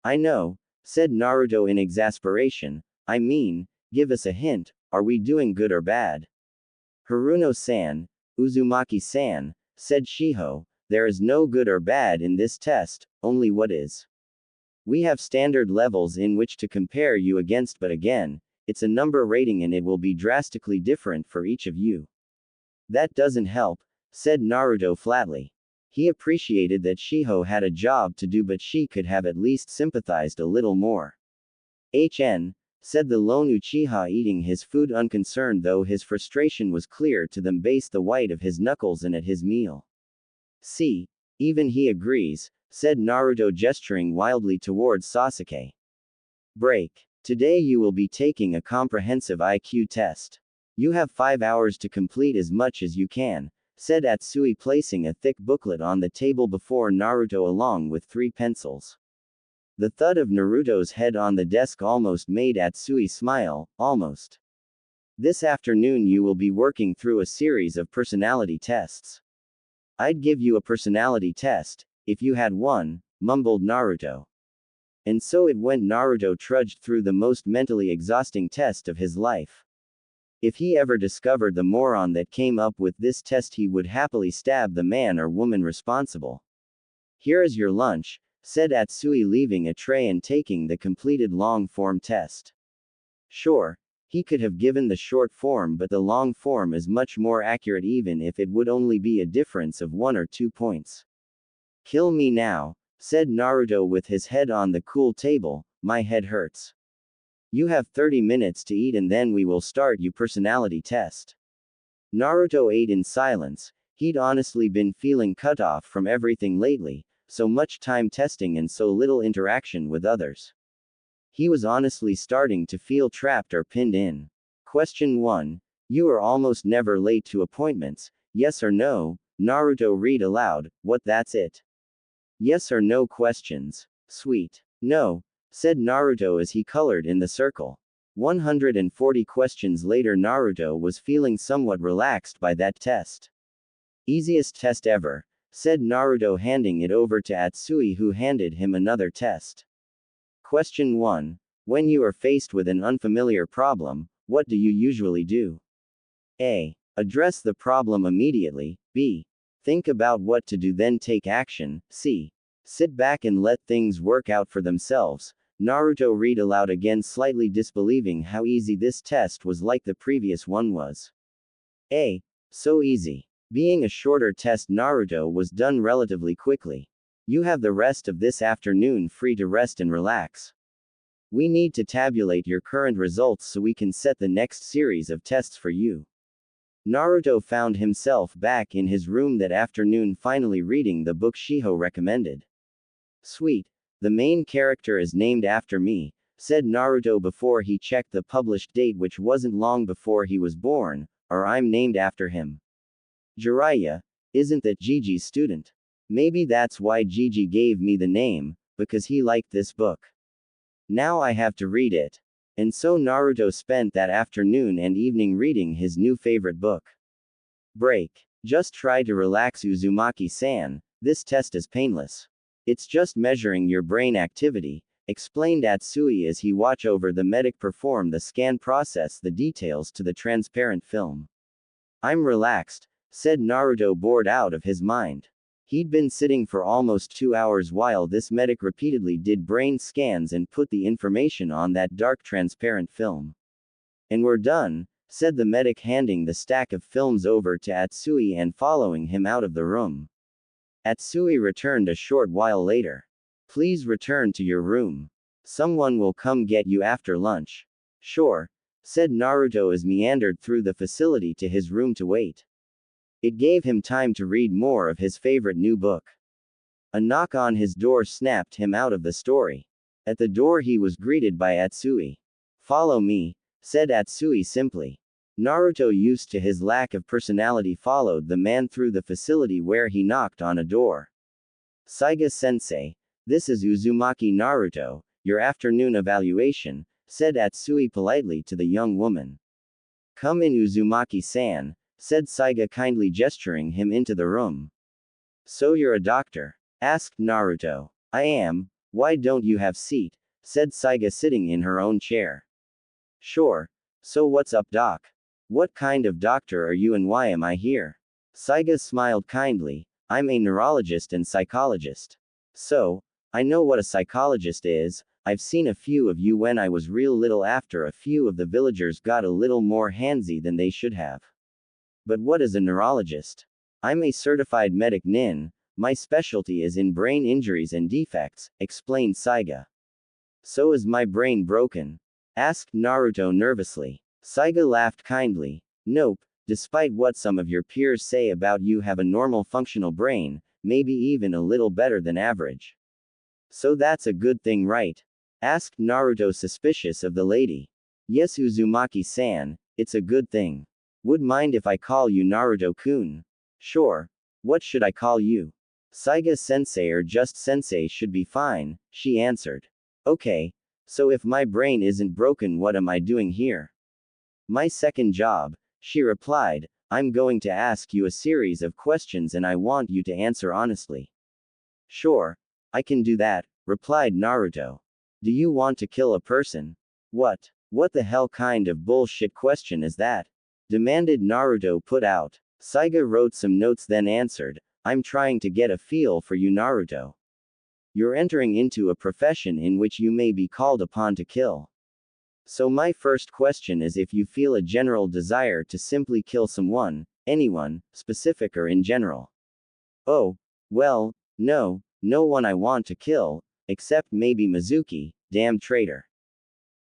I know, said Naruto in exasperation, I mean, give us a hint, are we doing good or bad? Haruno-san, Uzumaki-san, said Shiho, there is no good or bad in this test, only what is. We have standard levels in which to compare you against, but again, it's a number rating and it will be drastically different for each of you. That doesn't help, said Naruto flatly. He appreciated that Shiho had a job to do, but she could have at least sympathized a little more. Said the lone Uchiha, eating his food unconcerned, though his frustration was clear to them based the white of his knuckles and at his meal. See, even he agrees, said Naruto, gesturing wildly towards Sasuke. Break. Today you will be taking a comprehensive IQ test. You have 5 hours to complete as much as you can, said Atsui, placing a thick booklet on the table before Naruto along with 3 pencils. The thud of Naruto's head on the desk almost made Atsui smile, almost. This afternoon you will be working through a series of personality tests. I'd give you a personality test, if you had one, mumbled Naruto. And so it went. Naruto trudged through the most mentally exhausting test of his life. If he ever discovered the moron that came up with this test, he would happily stab the man or woman responsible. Here is your lunch, said Atsui, leaving a tray and taking the completed long-form test. Sure, he could have given the short form, but the long form is much more accurate, even if it would only be a difference of 1 or 2 points. Kill me now, said Naruto with his head on the cool table. My head hurts. You have 30 minutes to eat and then we will start your personality test. Naruto ate in silence. He'd honestly been feeling cut off from everything lately, so much time testing and so little interaction with others. He was honestly starting to feel trapped or pinned in. Question 1. You are almost never late to appointments, yes or no? Naruto read aloud. What, that's it? Yes or no questions. Sweet. No, said Naruto as he colored in the circle. 140 questions later, Naruto was feeling somewhat relaxed by that test. Easiest test ever, said Naruto, handing it over to Atsui, who handed him another test. Question 1. When you are faced with an unfamiliar problem, what do you usually do? A. Address the problem immediately. B. Think about what to do, then take action. C. Sit back and let things work out for themselves. Naruto read aloud again, slightly disbelieving how easy this test was, like the previous one was. A. So easy. Being a shorter test, Naruto was done relatively quickly. You have the rest of this afternoon free to rest and relax. We need to tabulate your current results so we can set the next series of tests for you. Naruto found himself back in his room that afternoon, finally reading the book Shiho recommended. Sweet. The main character is named after me, said Naruto before he checked the published date, which wasn't long before he was born, or I'm named after him. Jiraiya, isn't that Gigi's student? Maybe that's why Gigi gave me the name, because he liked this book. Now I have to read it. And so Naruto spent that afternoon and evening reading his new favorite book. Break. Just try to relax, Uzumaki-san, this test is painless. It's just measuring your brain activity, explained Atsui as he watched over the medic perform the scan, process the details to the transparent film. I'm relaxed, said Naruto, bored out of his mind. He'd been sitting for almost 2 hours while this medic repeatedly did brain scans and put the information on that dark transparent film. And we're done, said the medic, handing the stack of films over to Atsui and following him out of the room. Atsui returned a short while later. Please return to your room. Someone will come get you after lunch. Sure, said Naruto as meandered through the facility to his room to wait. It gave him time to read more of his favorite new book. A knock on his door snapped him out of the story. At the door he was greeted by Atsui. Follow me, said Atsui simply. Naruto, used to his lack of personality, followed the man through the facility where he knocked on a door. Saiga-sensei, this is Uzumaki Naruto, your afternoon evaluation, said Atsui politely to the young woman. Come in, Uzumaki-san, said Saiga, kindly gesturing him into the room. So you're a doctor? Asked Naruto. I am. Why don't you have seat? Said Saiga, sitting in her own chair. Sure. So what's up, doc? What kind of doctor are you and why am I here? Saiga smiled kindly. I'm a neurologist and psychologist. So, I know what a psychologist is. I've seen a few of you when I was real little after a few of the villagers got a little more handsy than they should have. But what is a neurologist? I'm a certified medic nin. My specialty is in brain injuries and defects, explained Saiga. So is my brain broken? Asked Naruto nervously. Saiga laughed kindly. Nope, despite what some of your peers say about you have a normal functional brain, maybe even a little better than average. So that's a good thing, right? Asked Naruto, suspicious of the lady. Yes, Uzumaki-san, it's a good thing. Would mind if I call you Naruto-kun? Sure. What should I call you? Saiga-sensei or just sensei should be fine, she answered. Okay. So if my brain isn't broken, what am I doing here? My second job, she replied. I'm going to ask you a series of questions and I want you to answer honestly. Sure. I can do that, replied Naruto. Do you want to kill a person? What? What the hell kind of bullshit question is that? Demanded Naruto, put out. Saiga wrote some notes then answered. I'm trying to get a feel for you, Naruto. You're entering into a profession in which you may be called upon to kill. So my first question is if you feel a general desire to simply kill someone, anyone, specific or in general. Oh, well, no one I want to kill, except maybe Mizuki, damn traitor.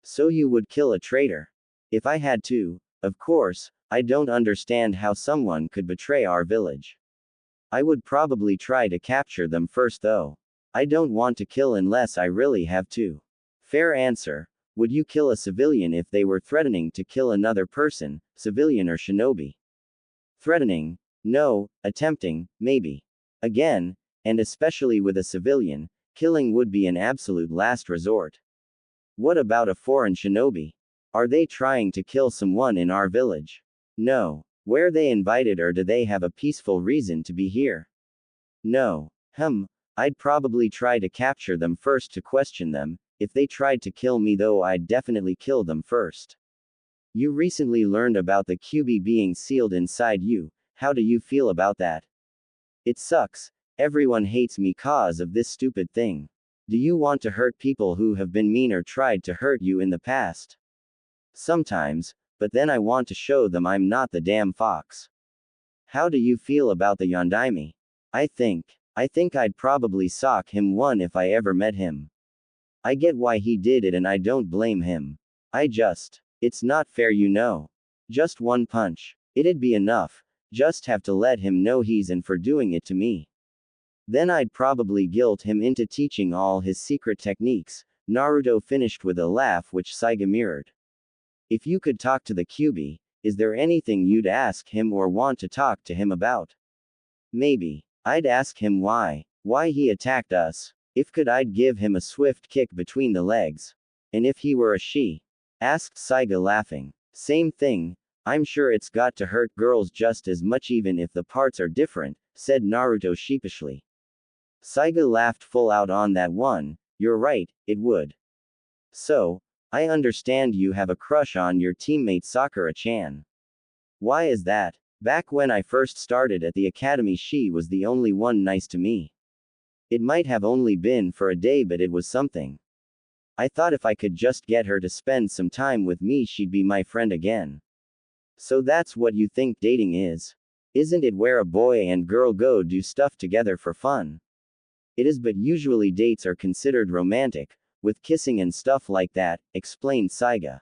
So you would kill a traitor? If I had to, of course. I don't understand how someone could betray our village. I would probably try to capture them first though. I don't want to kill unless I really have to. Fair answer. Would you kill a civilian if they were threatening to kill another person, civilian or shinobi? Threatening? No. Attempting? Maybe. Again, and especially with a civilian, killing would be an absolute last resort. What about a foreign shinobi? Are they trying to kill someone in our village? No. Were they invited or do they have a peaceful reason to be here? No. I'd probably try to capture them first to question them. If they tried to kill me though, I'd definitely kill them first. You recently learned about the QB being sealed inside you. How do you feel about that? It sucks. Everyone hates me cause of this stupid thing. Do you want to hurt people who have been mean or tried to hurt you in the past? Sometimes, but then I want to show them I'm not the damn fox. How do you feel about the Yondaime? I think I'd probably sock him one if I ever met him. I get why he did it and I don't blame him. It's not fair, you know. Just one punch. It'd be enough. Just have to let him know he's in for doing it to me. Then I'd probably guilt him into teaching all his secret techniques. Naruto finished with a laugh which Saiga mirrored. If you could talk to the QB, is there anything you'd ask him or want to talk to him about? Maybe. I'd ask him why he attacked us. If could I'd give him a swift kick between the legs. And if he were a she? Asked Saiga laughing. Same thing. I'm sure it's got to hurt girls just as much even if the parts are different, said Naruto sheepishly. Saiga laughed full out on that one. You're right, it would. So, I understand you have a crush on your teammate Sakura-chan. Why is that? Back when I first started at the academy, she was the only one nice to me. It might have only been for a day, but it was something. I thought if I could just get her to spend some time with me, she'd be my friend again. So that's what you think dating is? Isn't it where a boy and girl go do stuff together for fun? It is, but usually dates are considered romantic, with kissing and stuff like that, explained Saiga.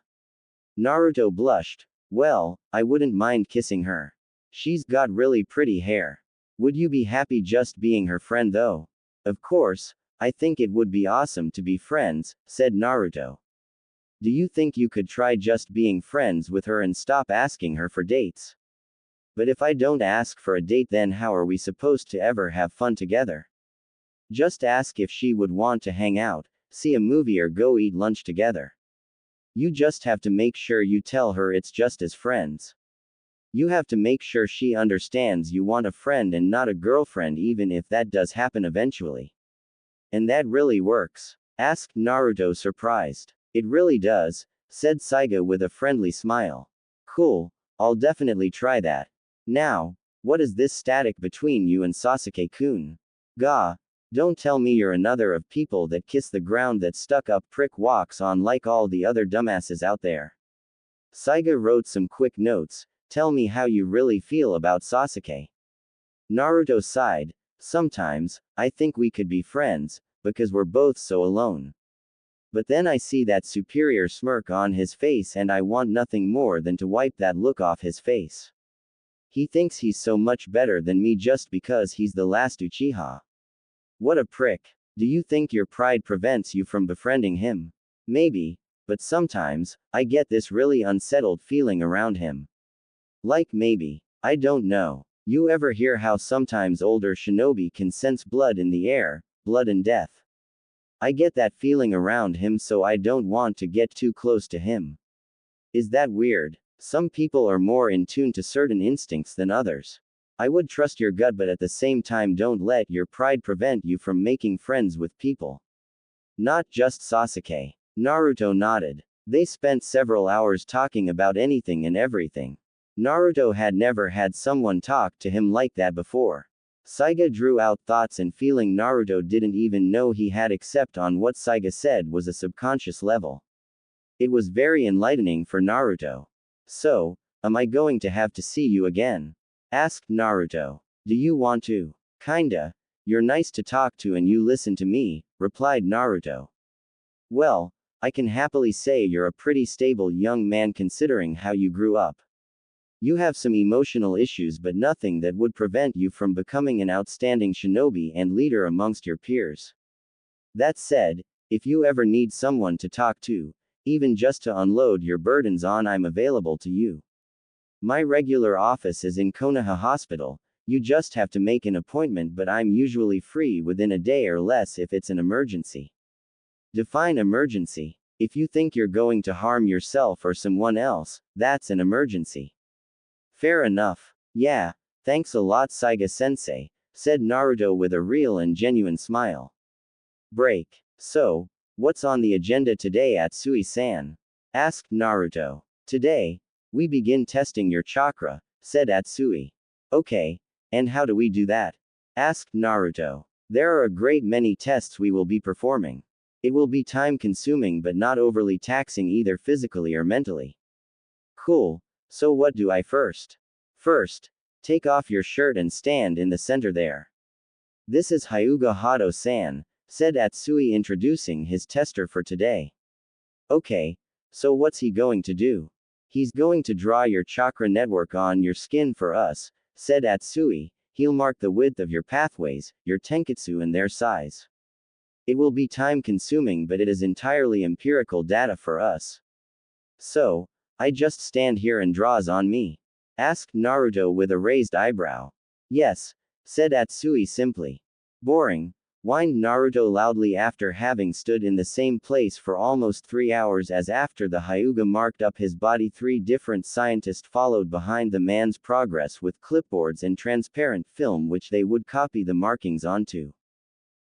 Naruto blushed. Well, I wouldn't mind kissing her. She's got really pretty hair. Would you be happy just being her friend though? Of course, I think it would be awesome to be friends, said Naruto. Do you think you could try just being friends with her and stop asking her for dates? But if I don't ask for a date, then how are we supposed to ever have fun together? Just ask if she would want to hang out, see a movie or go eat lunch together. You just have to make sure you tell her it's just as friends. You have to make sure she understands you want a friend and not a girlfriend, even if that does happen eventually. And that really works? Asked Naruto, surprised. It really does, said Saiga with a friendly smile. Cool, I'll definitely try that. Now, what is this static between you and Sasuke-kun? Gah, Don't tell me you're another of people that kiss the ground that stuck-up prick walks on like all the other dumbasses out there. Saiga wrote some quick notes. Tell me how you really feel about Sasuke. Naruto sighed. Sometimes, I think we could be friends, because we're both so alone. But then I see that superior smirk on his face and I want nothing more than to wipe that look off his face. He thinks he's so much better than me just because he's the last Uchiha. What a prick. Do you think your pride prevents you from befriending him? Maybe, but sometimes, I get this really unsettled feeling around him. Like maybe, I don't know. You ever hear how sometimes older shinobi can sense blood in the air, blood and death? I get that feeling around him, so I don't want to get too close to him. Is that weird? Some people are more in tune to certain instincts than others. I would trust your gut, but at the same time don't let your pride prevent you from making friends with people. Not just Sasuke. Naruto nodded. They spent several hours talking about anything and everything. Naruto had never had someone talk to him like that before. Saiga drew out thoughts and feeling Naruto didn't even know he had, except on what Saiga said was a subconscious level. It was very enlightening for Naruto. So, am I going to have to see you again? Asked Naruto. Do you want to? Kinda. You're nice to talk to and you listen to me, replied Naruto. Well, I can happily say you're a pretty stable young man considering how you grew up. You have some emotional issues, but nothing that would prevent you from becoming an outstanding shinobi and leader amongst your peers. That said, if you ever need someone to talk to, even just to unload your burdens on, I'm available to you. My regular office is in Konoha Hospital. You just have to make an appointment, but I'm usually free within a day or less if it's an emergency. Define emergency. If you think you're going to harm yourself or someone else, that's an emergency. Fair enough. Yeah, thanks a lot Saiga-sensei, said Naruto with a real and genuine smile. Break. So, what's on the agenda today, Atsui-san? Asked Naruto. Today, we begin testing your chakra, said Atsui. Okay, and how do we do that? Asked Naruto. There are a great many tests we will be performing. It will be time-consuming but not overly taxing either physically or mentally. Cool. So what do I first? First, take off your shirt and stand in the center there. This is Hyuga Hado-san, said Atsui, introducing his tester for today. Okay, so what's he going to do? He's going to draw your chakra network on your skin for us, said Atsui. He'll mark the width of your pathways, your tenketsu and their size. It will be time consuming, but it is entirely empirical data for us. So, I just stand here and draws on me? Asked Naruto with a raised eyebrow. Yes, said Atsui simply. Boring, whined Naruto loudly after having stood in the same place for almost 3 hours. As after the Hyuga marked up his body, 3 different scientists followed behind the man's progress with clipboards and transparent film which they would copy the markings onto.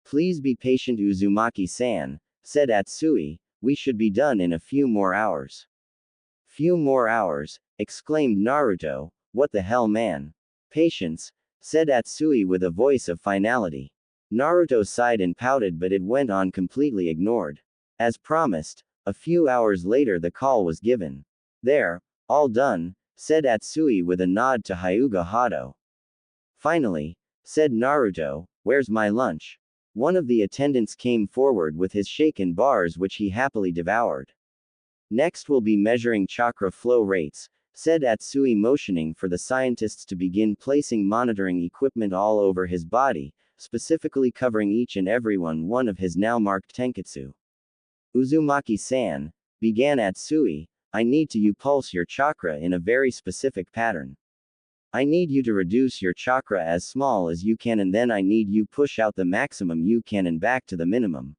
Please be patient Uzumaki-san, said Atsui, we should be done in a few more hours. Few more hours, exclaimed Naruto, what the hell man? Patience, said Atsui with a voice of finality. Naruto sighed and pouted, but it went on completely ignored. As promised, a few hours later the call was given. There, all done, said Atsui with a nod to Hyuga Hado. Finally, said Naruto, where's my lunch? One of the attendants came forward with his shaken bars which he happily devoured. Next we'll be measuring chakra flow rates, said Atsui, motioning for the scientists to begin placing monitoring equipment all over his body, specifically covering each and every one of his now marked tenketsu. Uzumaki-san, began Atsui, I need you pulse your chakra in a very specific pattern. I need you to reduce your chakra as small as you can, and then I need you push out the maximum you can and back to the minimum.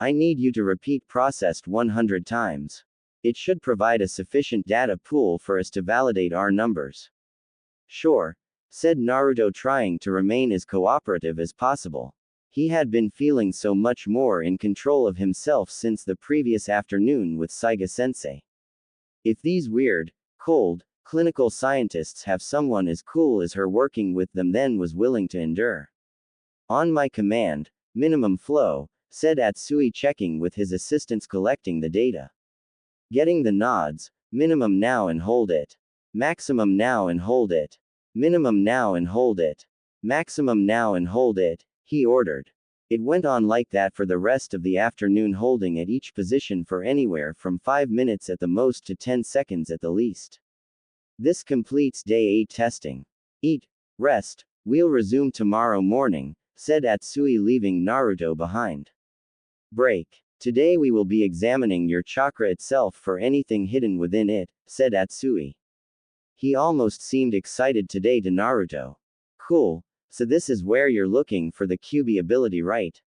I need you to repeat processed 100 times. It should provide a sufficient data pool for us to validate our numbers. Sure, said Naruto, trying to remain as cooperative as possible. He had been feeling so much more in control of himself since the previous afternoon with Saiga-sensei. If these weird, cold, clinical scientists have someone as cool as her working with them, then was willing to endure. On my command, Minimum flow, said Atsui, checking with his assistants collecting the data. Getting the nods. Minimum now and hold it. Maximum now and hold it. Minimum now and hold it. Maximum now and hold it, he ordered. It went on like that for the rest of the afternoon, holding at each position for anywhere from 5 minutes at the most to 10 seconds at the least. This completes day 8 testing. Eat, rest, we'll resume tomorrow morning, said Atsui, leaving Naruto behind. Break. Today we will be examining your chakra itself for anything hidden within it, said Atsui. He almost seemed excited today to Naruto. Cool, so this is where you're looking for the QB ability, right?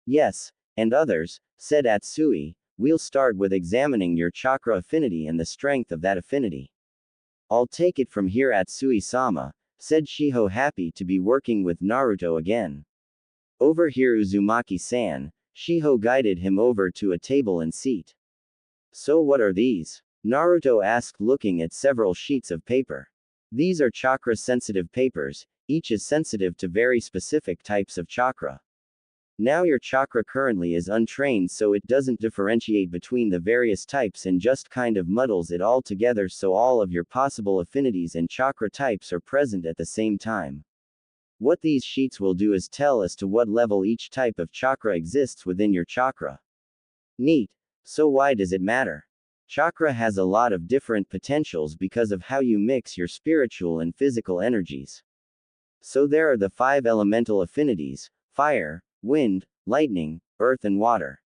Yes, and others, said Atsui. We'll start with examining your chakra affinity and the strength of that affinity. I'll take it from here, Atsui-sama, said Shiho, happy to be working with Naruto again. Over here, Uzumaki-san. Shiho guided him over to a table and seat. So what are these? Naruto asked, looking at several sheets of paper. These are chakra-sensitive papers, each is sensitive to very specific types of chakra. Now your chakra currently is untrained, so it doesn't differentiate between the various types and just kind of muddles it all together, so all of your possible affinities and chakra types are present at the same time. What these sheets will do is tell as to what level each type of chakra exists within your chakra. Neat. So why does it matter? Chakra has a lot of different potentials because of how you mix your spiritual and physical energies. So there are the 5 elemental affinities: fire, wind, lightning, earth and water.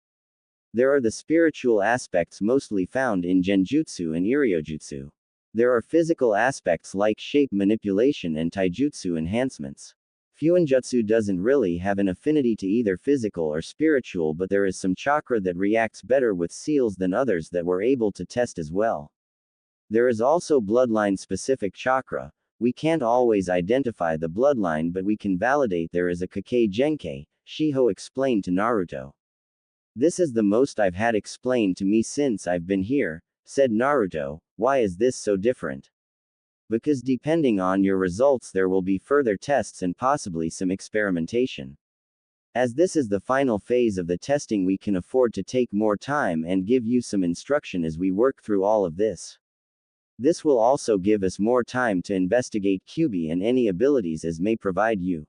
There are the spiritual aspects mostly found in Genjutsu and Iryojutsu. There are physical aspects like shape manipulation and taijutsu enhancements. Fuinjutsu doesn't really have an affinity to either physical or spiritual, but there is some chakra that reacts better with seals than others that we're able to test as well. There is also bloodline-specific chakra. We can't always identify the bloodline, but we can validate there is a Kakei Genkei, Shiho explained to Naruto. This is the most I've had explained to me since I've been here, said Naruto. Why is this so different? Because depending on your results there will be further tests and possibly some experimentation. As this is the final phase of the testing, we can afford to take more time and give you some instruction as we work through all of this. This will also give us more time to investigate QB and any abilities as may provide you.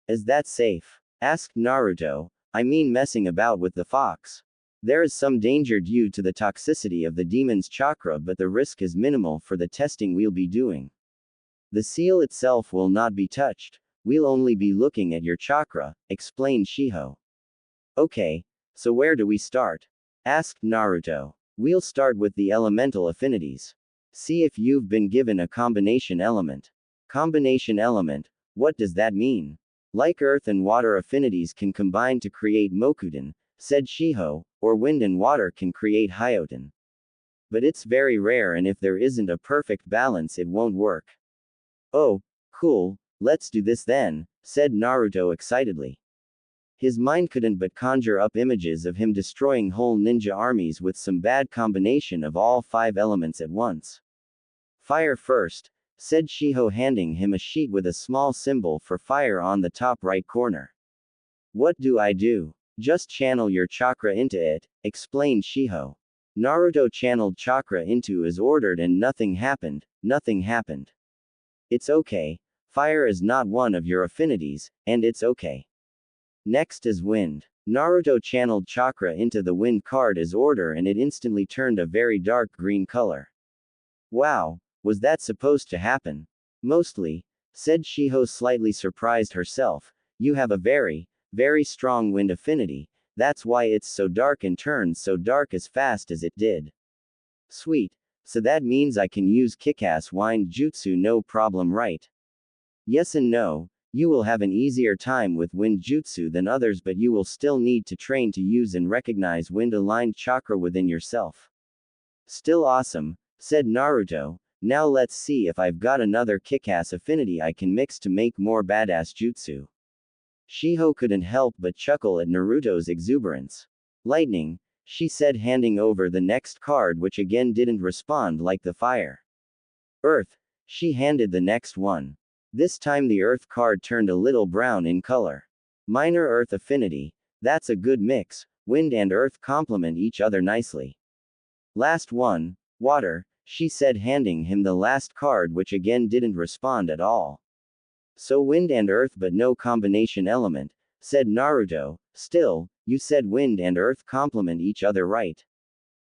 Is that safe? Asked Naruto. I mean, messing about with the fox. There is some danger due to the toxicity of the demon's chakra, but the risk is minimal for the testing we'll be doing. The seal itself will not be touched. We'll only be looking at your chakra, explained Shiho. Okay, so where do we start? Asked Naruto. We'll start with the elemental affinities. See if you've been given a combination element. Combination element, what does that mean? Like earth and water affinities can combine to create Mokuden, said Shiho, or wind and water can create Hyoten. But it's very rare, and if there isn't a perfect balance it won't work. Oh, cool, let's do this then, said Naruto excitedly. His mind couldn't but conjure up images of him destroying whole ninja armies with some bad combination of all 5 elements at once. Fire first, said Shiho, handing him a sheet with a small symbol for fire on the top right corner. What do I do? Just channel your chakra into it, explained Shiho. Naruto channeled chakra into as ordered and nothing happened. It's okay. Fire is not one of your affinities, and it's okay. Next is wind. Naruto channeled chakra into the wind card as order and it instantly turned a very dark green color. Wow, was that supposed to happen? Mostly, said Shiho, slightly surprised herself. You have a very strong wind affinity, that's why it's so dark and turned so dark as fast as it did. Sweet, so that means I can use Kickass Wind Jutsu no problem, right? Yes and no, you will have an easier time with wind jutsu than others, but you will still need to train to use and recognize wind-aligned chakra within yourself. Still awesome, said Naruto. Now let's see if I've got another Kickass affinity I can mix to make more badass jutsu. Shiho couldn't help but chuckle at Naruto's exuberance. Lightning, she said, handing over the next card, which again didn't respond like the fire. Earth, she handed the next one. This time the earth card turned a little brown in color. Minor earth affinity. That's a good mix. Wind and earth complement each other nicely. Last one, water, she said, handing him the last card, which again didn't respond at all. So wind and earth but no combination element, said Naruto. Still, you said wind and earth complement each other, right?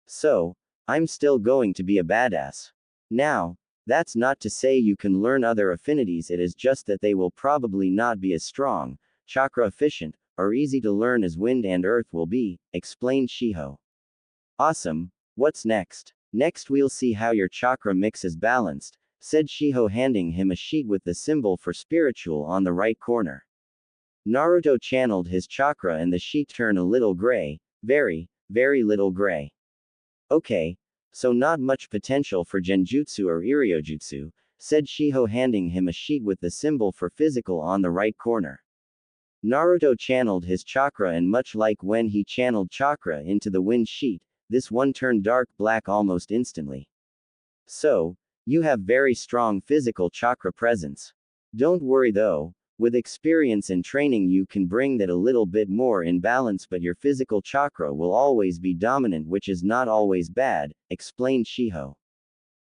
So, I'm still going to be a badass. Now, that's not to say you can learn other affinities, it is just that they will probably not be as strong, chakra efficient, or easy to learn as wind and earth will be, explained Shiho. Awesome, what's next? Next we'll see how your chakra mix is balanced, said Shiho, handing him a sheet with the symbol for spiritual on the right corner. Naruto channeled his chakra and the sheet turned a little gray, very, very little gray. Okay, so not much potential for genjutsu or iryojutsu, said Shiho, handing him a sheet with the symbol for physical on the right corner. Naruto channeled his chakra, and much like when he channeled chakra into the wind sheet, this one turned dark black almost instantly. So, you have very strong physical chakra presence. Don't worry though, with experience and training you can bring that a little bit more in balance, but your physical chakra will always be dominant, which is not always bad, explained Shiho.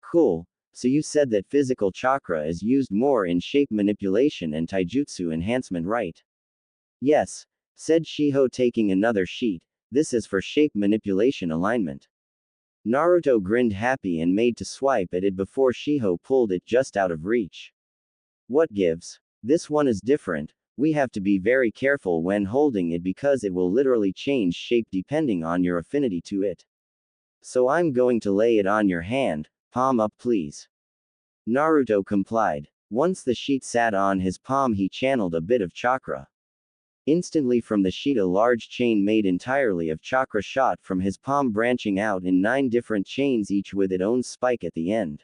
Cool, so you said that physical chakra is used more in shape manipulation and taijutsu enhancement, right? Yes, said Shiho, taking another sheet. This is for shape manipulation alignment. Naruto grinned happy and made to swipe at it before Shiho pulled it just out of reach. What gives? This one is different. We have to be very careful when holding it because it will literally change shape depending on your affinity to it. So I'm going to lay it on your hand, palm up please. Naruto complied. Once the sheet sat on his palm, he channeled a bit of chakra. Instantly from the sheet a large chain made entirely of chakra shot from his palm, branching out in 9 different chains, each with its own spike at the end.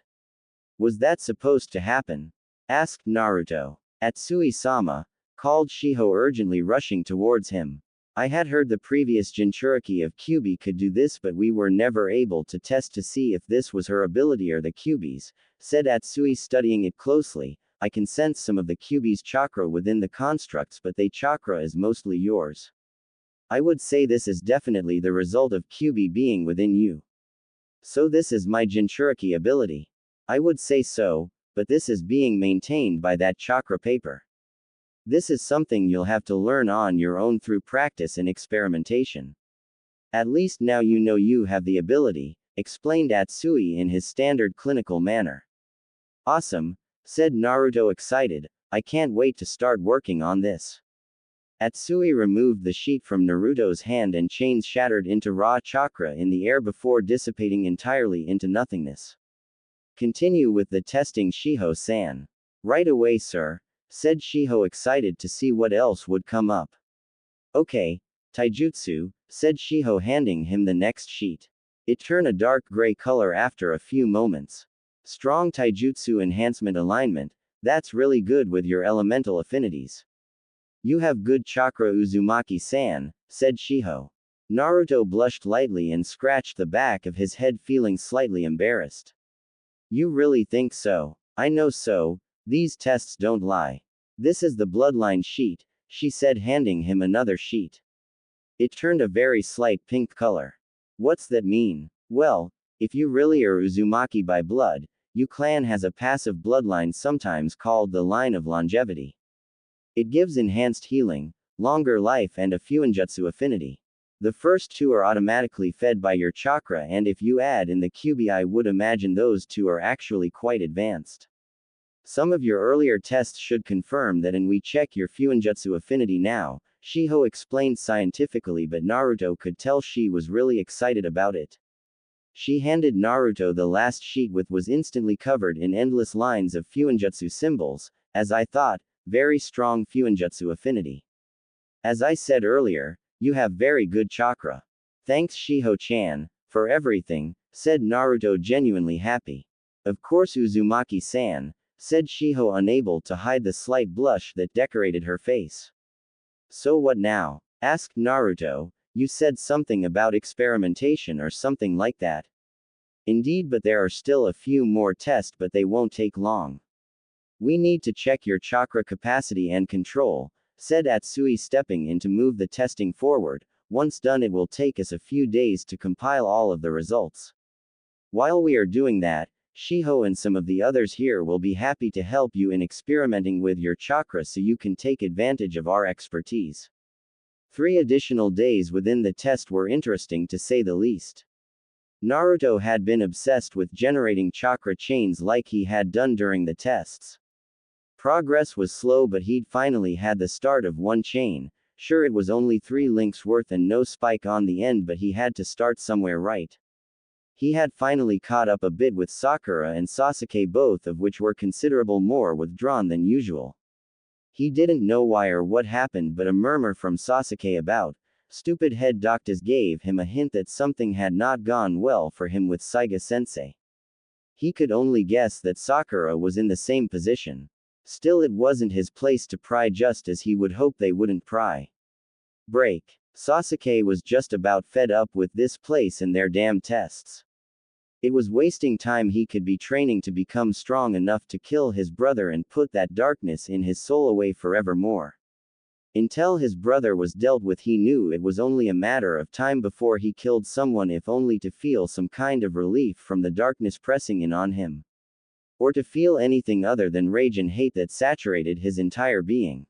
Was that supposed to happen? Asked Naruto. Atsui-sama, called Shiho, urgently rushing towards him. I had heard the previous Jinchuriki of Kyuubi could do this, but we were never able to test to see if this was her ability or the Kyuubi's, said Atsui, studying it closely. I can sense some of the Kyuubi's chakra within the constructs, but the chakra is mostly yours. I would say this is definitely the result of Kyuubi being within you. So this is my Jinchuriki ability. I would say so, but this is being maintained by that chakra paper. This is something you'll have to learn on your own through practice and experimentation. At least now you know you have the ability, explained Atsui in his standard clinical manner. Awesome, said Naruto, excited. I can't wait to start working on this. Atsui removed the sheet from Naruto's hand and chains shattered into raw chakra in the air before dissipating entirely into nothingness. Continue with the testing, Shiho-san. Right away, sir, said Shiho, excited to see what else would come up. Okay, taijutsu, said Shiho, handing him the next sheet. It turned a dark gray color after a few moments. Strong taijutsu enhancement alignment, that's really good with your elemental affinities. You have good chakra, Uzumaki-san, said Shiho. Naruto blushed lightly and scratched the back of his head, feeling slightly embarrassed. You really think so? I know so, these tests don't lie. This is the bloodline sheet, she said, handing him another sheet. It turned a very slight pink color. What's that mean? Well, if you really are Uzumaki by blood, your clan has a passive bloodline, sometimes called the line of longevity. It gives enhanced healing, longer life, and a fuinjutsu affinity. The first two are automatically fed by your chakra, and if you add in the Kyuubi, I would imagine those two are actually quite advanced. Some of your earlier tests should confirm that, and we check your fuinjutsu affinity now, Shiho explained scientifically, but Naruto could tell she was really excited about it. She handed Naruto the last sheet, which was instantly covered in endless lines of fuinjutsu symbols. As I thought, very strong fuinjutsu affinity. As I said earlier, you have very good chakra. Thanks, Shiho-chan, for everything, said Naruto, genuinely happy. Of course, Uzumaki-san, said Shiho, unable to hide the slight blush that decorated her face. So what now? Asked Naruto. You said something about experimentation or something like that. Indeed, but there are still a few more tests, but they won't take long. We need to check your chakra capacity and control, said Atsui, stepping in to move the testing forward. Once done, it will take us a few days to compile all of the results. While we are doing that, Shiho and some of the others here will be happy to help you in experimenting with your chakra so you can take advantage of our expertise. 3 additional days within the test were interesting to say the least. Naruto had been obsessed with generating chakra chains like he had done during the tests. Progress was slow, but he'd finally had the start of one chain. Sure, it was only 3 links worth and no spike on the end, but he had to start somewhere, right? He had finally caught up a bit with Sakura and Sasuke, both of which were considerable more withdrawn than usual. He didn't know why or what happened, but a murmur from Sasuke about stupid head doctors gave him a hint that something had not gone well for him with Saiga-sensei. He could only guess that Sakura was in the same position. Still, it wasn't his place to pry, just as he would hope they wouldn't pry. Break. Sasuke was just about fed up with this place and their damn tests. It was wasting time. He could be training to become strong enough to kill his brother and put that darkness in his soul away forevermore. Until his brother was dealt with, he knew it was only a matter of time before he killed someone, if only to feel some kind of relief from the darkness pressing in on him. Or to feel anything other than rage and hate that saturated his entire being.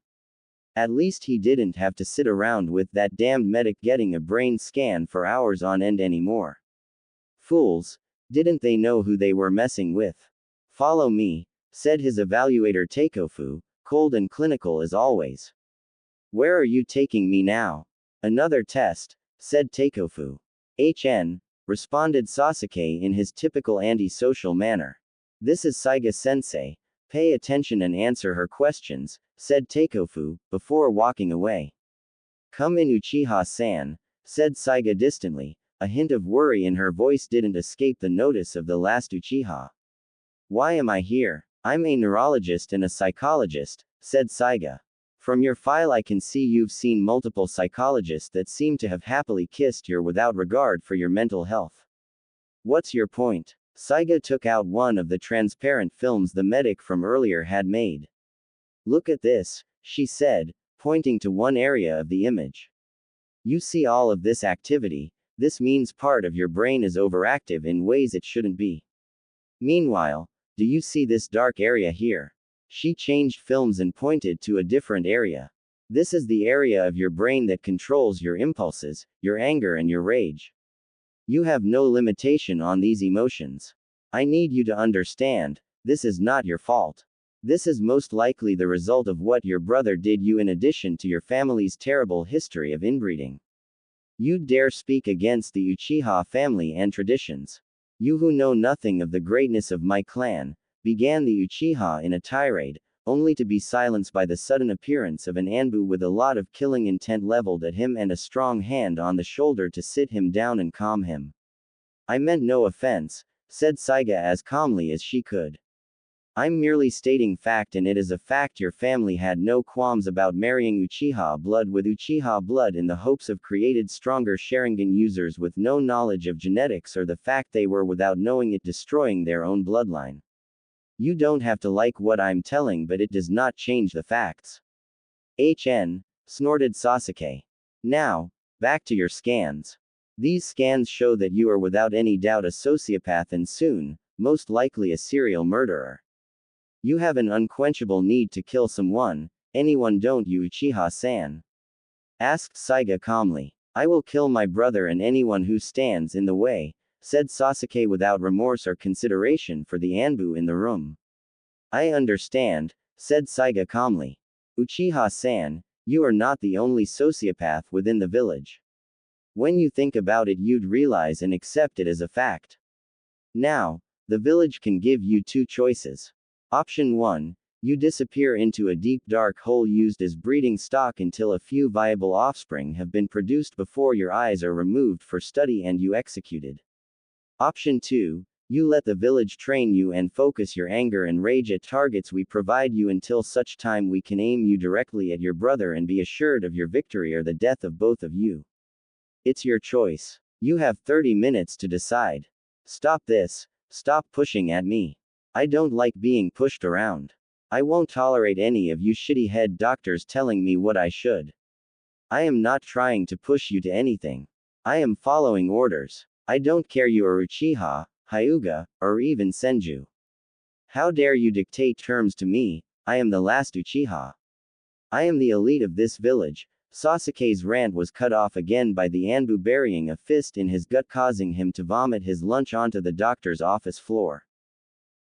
At least he didn't have to sit around with that damned medic getting a brain scan for hours on end anymore. Fools. Didn't they know who they were messing with? Follow me, said his evaluator Takeofu, cold and clinical as always. Where are you taking me now? Another test, said Takeofu. HN, responded Sasuke in his typical anti-social manner. This is Saiga-sensei. Pay attention and answer her questions, said Takeofu, before walking away. Come in, Uchiha-san, said Saiga distantly. A hint of worry in her voice didn't escape the notice of the last Uchiha. Why am I here? I'm a neurologist and a psychologist, said Saiga. From your file I can see you've seen multiple psychologists that seem to have happily kissed your without regard for your mental health. What's your point? Saiga took out one of the transparent films the medic from earlier had made. Look at this, she said, pointing to one area of the image. You see all of this activity? This means part of your brain is overactive in ways it shouldn't be. Meanwhile, do you see this dark area here? She changed films and pointed to a different area. This is the area of your brain that controls your impulses, your anger and your rage. You have no limitation on these emotions. I need you to understand, this is not your fault. This is most likely the result of what your brother did you, in addition to your family's terrible history of inbreeding. You dare speak against the Uchiha family and traditions. You who know nothing of the greatness of my clan, began the Uchiha in a tirade, only to be silenced by the sudden appearance of an Anbu with a lot of killing intent leveled at him and a strong hand on the shoulder to sit him down and calm him. I meant no offense, said Saiga as calmly as she could. I'm merely stating fact, and it is a fact your family had no qualms about marrying Uchiha blood with Uchiha blood in the hopes of created stronger Sharingan users with no knowledge of genetics or the fact they were, without knowing it, destroying their own bloodline. You don't have to like what I'm telling, but it does not change the facts. HN, snorted Sasuke. Now, back to your scans. These scans show that you are without any doubt a sociopath and soon, most likely a serial murderer. You have an unquenchable need to kill someone, anyone, don't you, Uchiha-san? Asked Saiga calmly. I will kill my brother and anyone who stands in the way, said Sasuke without remorse or consideration for the Anbu in the room. I understand, said Saiga calmly. Uchiha-san, you are not the only sociopath within the village. When you think about it, you'd realize and accept it as a fact. Now, the village can give you 2 choices. Option 1, you disappear into a deep dark hole used as breeding stock until a few viable offspring have been produced before your eyes are removed for study and you executed. Option 2, you let the village train you and focus your anger and rage at targets we provide you until such time we can aim you directly at your brother and be assured of your victory or the death of both of you. It's your choice. You have 30 minutes to decide. Stop this. Stop pushing at me. I don't like being pushed around. I won't tolerate any of you shitty head doctors telling me what I should. I am not trying to push you to anything. I am following orders. I don't care you are Uchiha, Hyuga, or even Senju. How dare you dictate terms to me? I am the last Uchiha. I am the elite of this village. Sasuke's rant was cut off again by the Anbu burying a fist in his gut, causing him to vomit his lunch onto the doctor's office floor.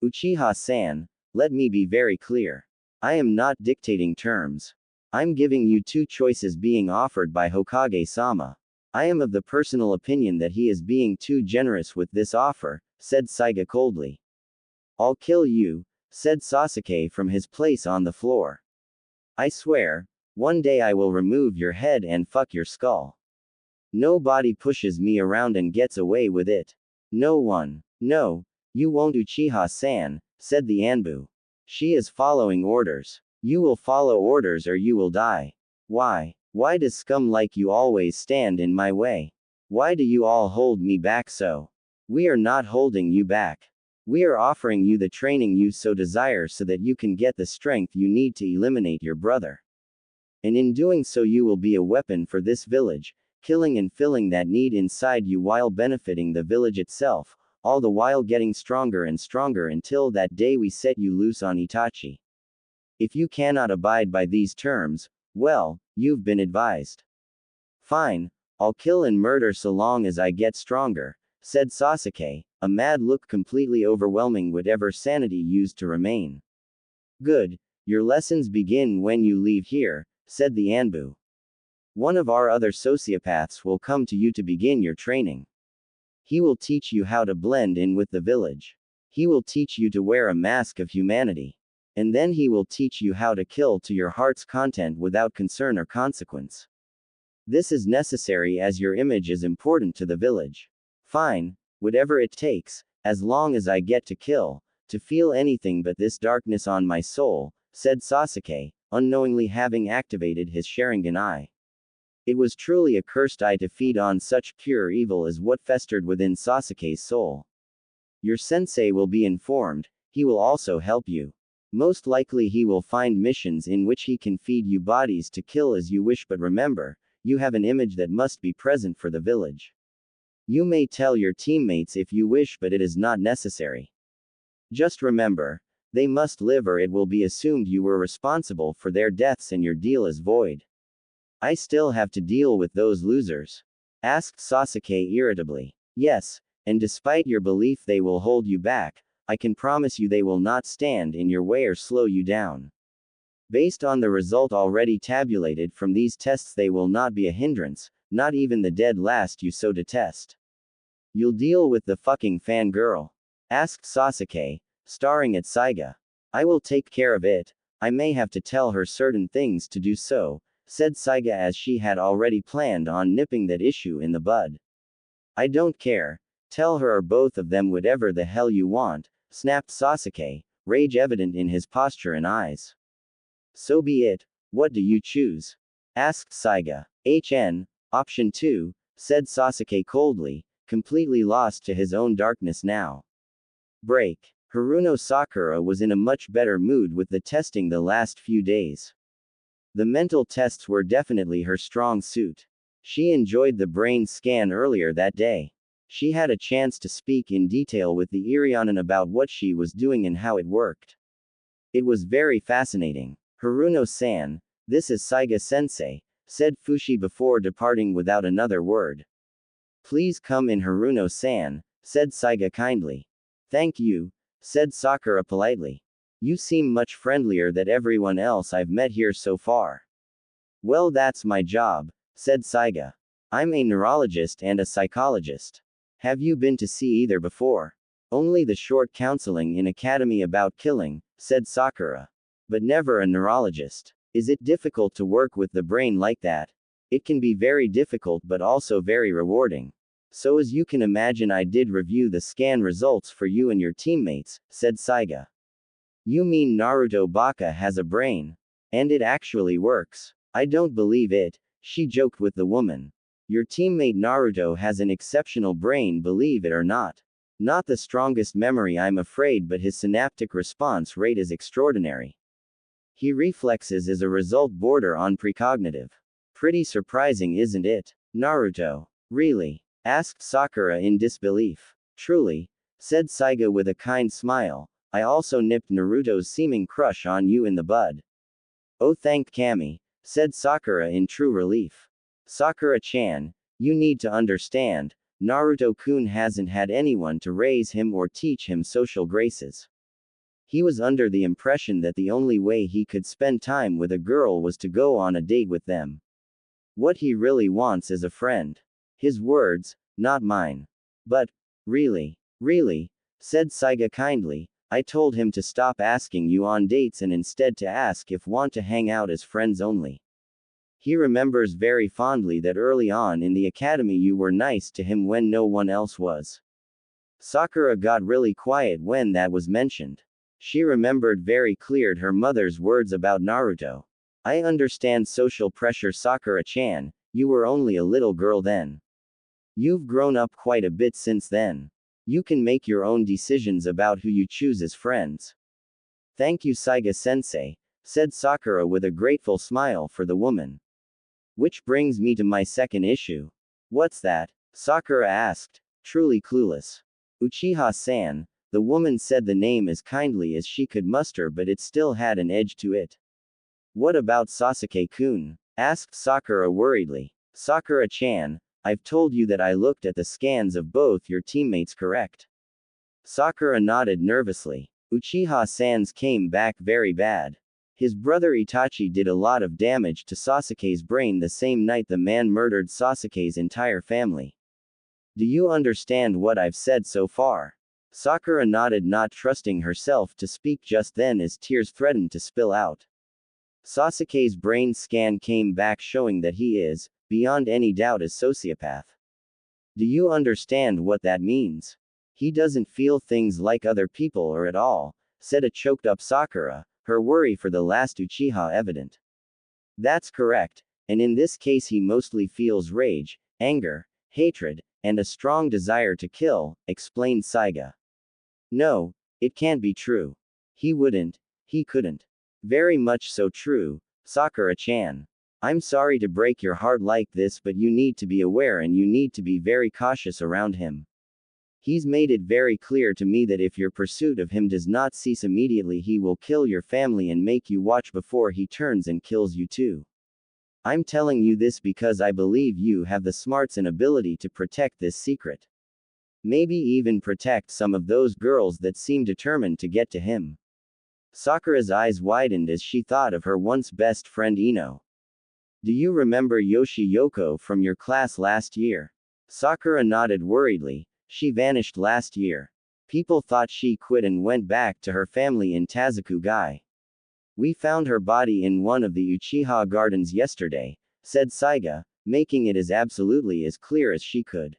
Uchiha-san, let me be very clear. I am not dictating terms. I'm giving you two choices being offered by Hokage-sama. I am of the personal opinion that he is being too generous with this offer, said Saiga coldly. I'll kill you, said Sasuke from his place on the floor. I swear, one day I will remove your head and fuck your skull. Nobody pushes me around and gets away with it. No one. No, you won't, Uchiha-san, said the Anbu. She is following orders. You will follow orders or you will die. Why? Why does scum like you always stand in my way? Why do you all hold me back so? We are not holding you back. We are offering you the training you so desire so that you can get the strength you need to eliminate your brother. And in doing so you will be a weapon for this village, killing and filling that need inside you while benefiting the village itself, all the while getting stronger and stronger until that day we set you loose on Itachi. If you cannot abide by these terms, well, you've been advised. Fine, I'll kill and murder so long as I get stronger, said Sasuke, a mad look completely overwhelming whatever sanity used to remain. Good, your lessons begin when you leave here, said the Anbu. One of our other sociopaths will come to you to begin your training. He will teach you how to blend in with the village. He will teach you to wear a mask of humanity. And then he will teach you how to kill to your heart's content without concern or consequence. This is necessary as your image is important to the village. Fine, whatever it takes, as long as I get to kill, to feel anything but this darkness on my soul, said Sasuke, unknowingly having activated his Sharingan eye. It was truly a cursed eye to feed on such pure evil as what festered within Sasuke's soul. Your sensei will be informed, he will also help you. Most likely he will find missions in which he can feed you bodies to kill as you wish, but remember, you have an image that must be present for the village. You may tell your teammates if you wish, but it is not necessary. Just remember, they must live or it will be assumed you were responsible for their deaths and your deal is void. I still have to deal with those losers? Asked Sasuke irritably. Yes, and despite your belief they will hold you back, I can promise you they will not stand in your way or slow you down. Based on the result already tabulated from these tests, they will not be a hindrance, not even the dead last you so detest. You'll deal with the fucking fangirl? Asked Sasuke, staring at Saiga. I will take care of it. I may have to tell her certain things to do so, said Saiga as she had already planned on nipping that issue in the bud. I don't care. Tell her or both of them whatever the hell you want, snapped Sasuke, rage evident in his posture and eyes. So be it, what do you choose? Asked Saiga. Option 2, said Sasuke coldly, completely lost to his own darkness now. Break. Haruno Sakura was in a much better mood with the testing the last few days. The mental tests were definitely her strong suit. She enjoyed the brain scan earlier that day. She had a chance to speak in detail with the Irionen about what she was doing and how it worked. It was very fascinating. Haruno-san, this is Saiga-sensei, said Fushi before departing without another word. Please come in, Haruno-san, said Saiga kindly. Thank you, said Sakura politely. You seem much friendlier than everyone else I've met here so far. Well, that's my job, said Saiga. I'm a neurologist and a psychologist. Have you been to see either before? Only the short counseling in academy about killing, said Sakura. But never a neurologist. Is it difficult to work with the brain like that? It can be very difficult but also very rewarding. So as you can imagine, I did review the scan results for you and your teammates, said Saiga. You mean Naruto Baka has a brain? And it actually works? I don't believe it, she joked with the woman. Your teammate Naruto has an exceptional brain, believe it or not. Not the strongest memory, I'm afraid, but his synaptic response rate is extraordinary. He reflexes as a result border on precognitive. Pretty surprising, isn't it? Naruto. Really? Asked Sakura in disbelief. Truly, said Saiga with a kind smile, I also nipped Naruto's seeming crush on you in the bud. Oh, thanked Kami, said Sakura in true relief. Sakura-chan, you need to understand, Naruto-kun hasn't had anyone to raise him or teach him social graces. He was under the impression that the only way he could spend time with a girl was to go on a date with them. What he really wants is a friend. His words, not mine. But, really, said Saiga kindly, I told him to stop asking you on dates and instead to ask if want to hang out as friends only. He remembers very fondly that early on in the academy you were nice to him when no one else was. Sakura got really quiet when that was mentioned. She remembered very cleared her mother's words about Naruto. I understand social pressure, Sakura-chan, you were only a little girl then. You've grown up quite a bit since then. You can make your own decisions about who you choose as friends. Thank you, Saiga-sensei, said Sakura with a grateful smile for the woman. Which brings me to my second issue. What's that? Sakura asked, truly clueless. Uchiha-san, the woman said the name as kindly as she could muster, but it still had an edge to it. What about Sasuke-kun? Asked Sakura worriedly. Sakura-chan, I've told you that I looked at the scans of both your teammates, correct? Sakura nodded nervously. Uchiha-san's came back very bad. His brother Itachi did a lot of damage to Sasuke's brain the same night the man murdered Sasuke's entire family. Do you understand what I've said so far? Sakura nodded, not trusting herself to speak just then as tears threatened to spill out. Sasuke's brain scan came back showing that he is, beyond any doubt, a sociopath. Do you understand what that means? He doesn't feel things like other people or at all, said a choked up Sakura, her worry for the last Uchiha evident. That's correct, and in this case he mostly feels rage, anger, hatred, and a strong desire to kill, explained Saiga. No, it can't be true. He wouldn't, he couldn't. Very much so true, Sakura-chan. I'm sorry to break your heart like this, but you need to be aware and you need to be very cautious around him. He's made it very clear to me that if your pursuit of him does not cease immediately, he will kill your family and make you watch before he turns and kills you too. I'm telling you this because I believe you have the smarts and ability to protect this secret. Maybe even protect some of those girls that seem determined to get to him. Sakura's eyes widened as she thought of her once best friend Ino. Do you remember Yoshi Yoko from your class last year? Sakura nodded worriedly. She vanished last year. People thought she quit and went back to her family in Tazukugai. We found her body in one of the Uchiha gardens yesterday, said Saiga, making it as absolutely as clear as she could.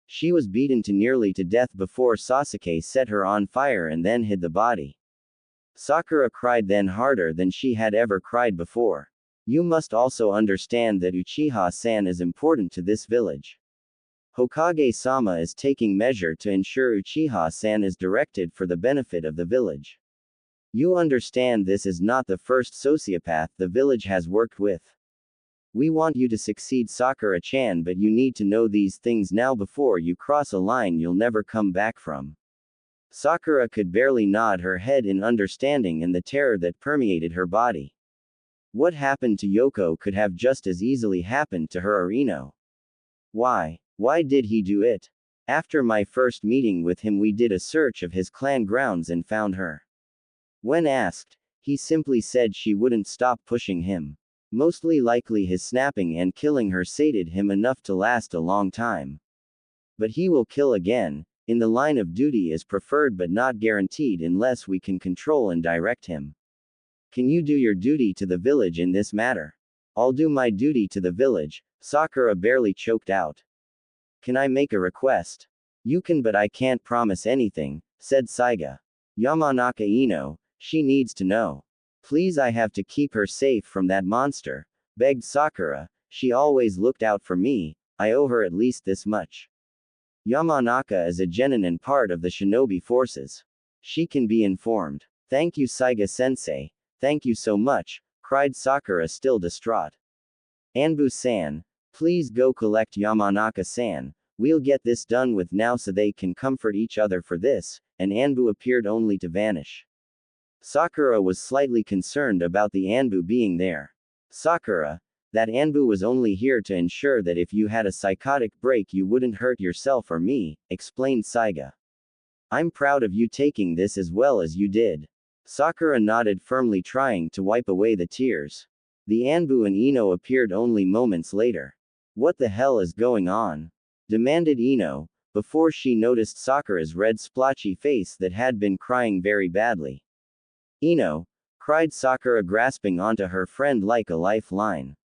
She was beaten to nearly to death before Sasuke set her on fire and then hid the body. Sakura cried then harder than she had ever cried before. You must also understand that Uchiha-san is important to this village. Hokage-sama is taking measure to ensure Uchiha-san is directed for the benefit of the village. You understand this is not the first sociopath the village has worked with. We want you to succeed, Sakura-chan, but you need to know these things now before you cross a line you'll never come back from. Sakura could barely nod her head in understanding and the terror that permeated her body. What happened to Yoko could have just as easily happened to her or Ino. Why did he do it? After my first meeting with him, we did a search of his clan grounds and found her. When asked, he simply said she wouldn't stop pushing him. Mostly likely his snapping and killing her sated him enough to last a long time. But he will kill again, in the line of duty is preferred but not guaranteed unless we can control and direct him. Can you do your duty to the village in this matter? I'll do my duty to the village, Sakura barely choked out. Can I make a request? You can, but I can't promise anything, said Saiga. Yamanaka Ino, she needs to know. Please, I have to keep her safe from that monster, begged Sakura. She always looked out for me, I owe her at least this much. Yamanaka is a genin and part of the shinobi forces. She can be informed. Thank you, Saiga-sensei, Thank you so much, cried Sakura, still distraught. Anbu-san, please go collect Yamanaka-san. We'll get this done with now so they can comfort each other for this, and Anbu appeared only to vanish. Sakura was slightly concerned about the Anbu being there. Sakura, that Anbu was only here to ensure that if you had a psychotic break you wouldn't hurt yourself or me, explained Saiga. I'm proud of you taking this as well as you did. Sakura nodded firmly, trying to wipe away the tears. The Anbu and Ino appeared only moments later. What the hell is going on? Demanded Ino, before she noticed Sakura's red splotchy face that had been crying very badly. Ino, cried Sakura, grasping onto her friend like a lifeline.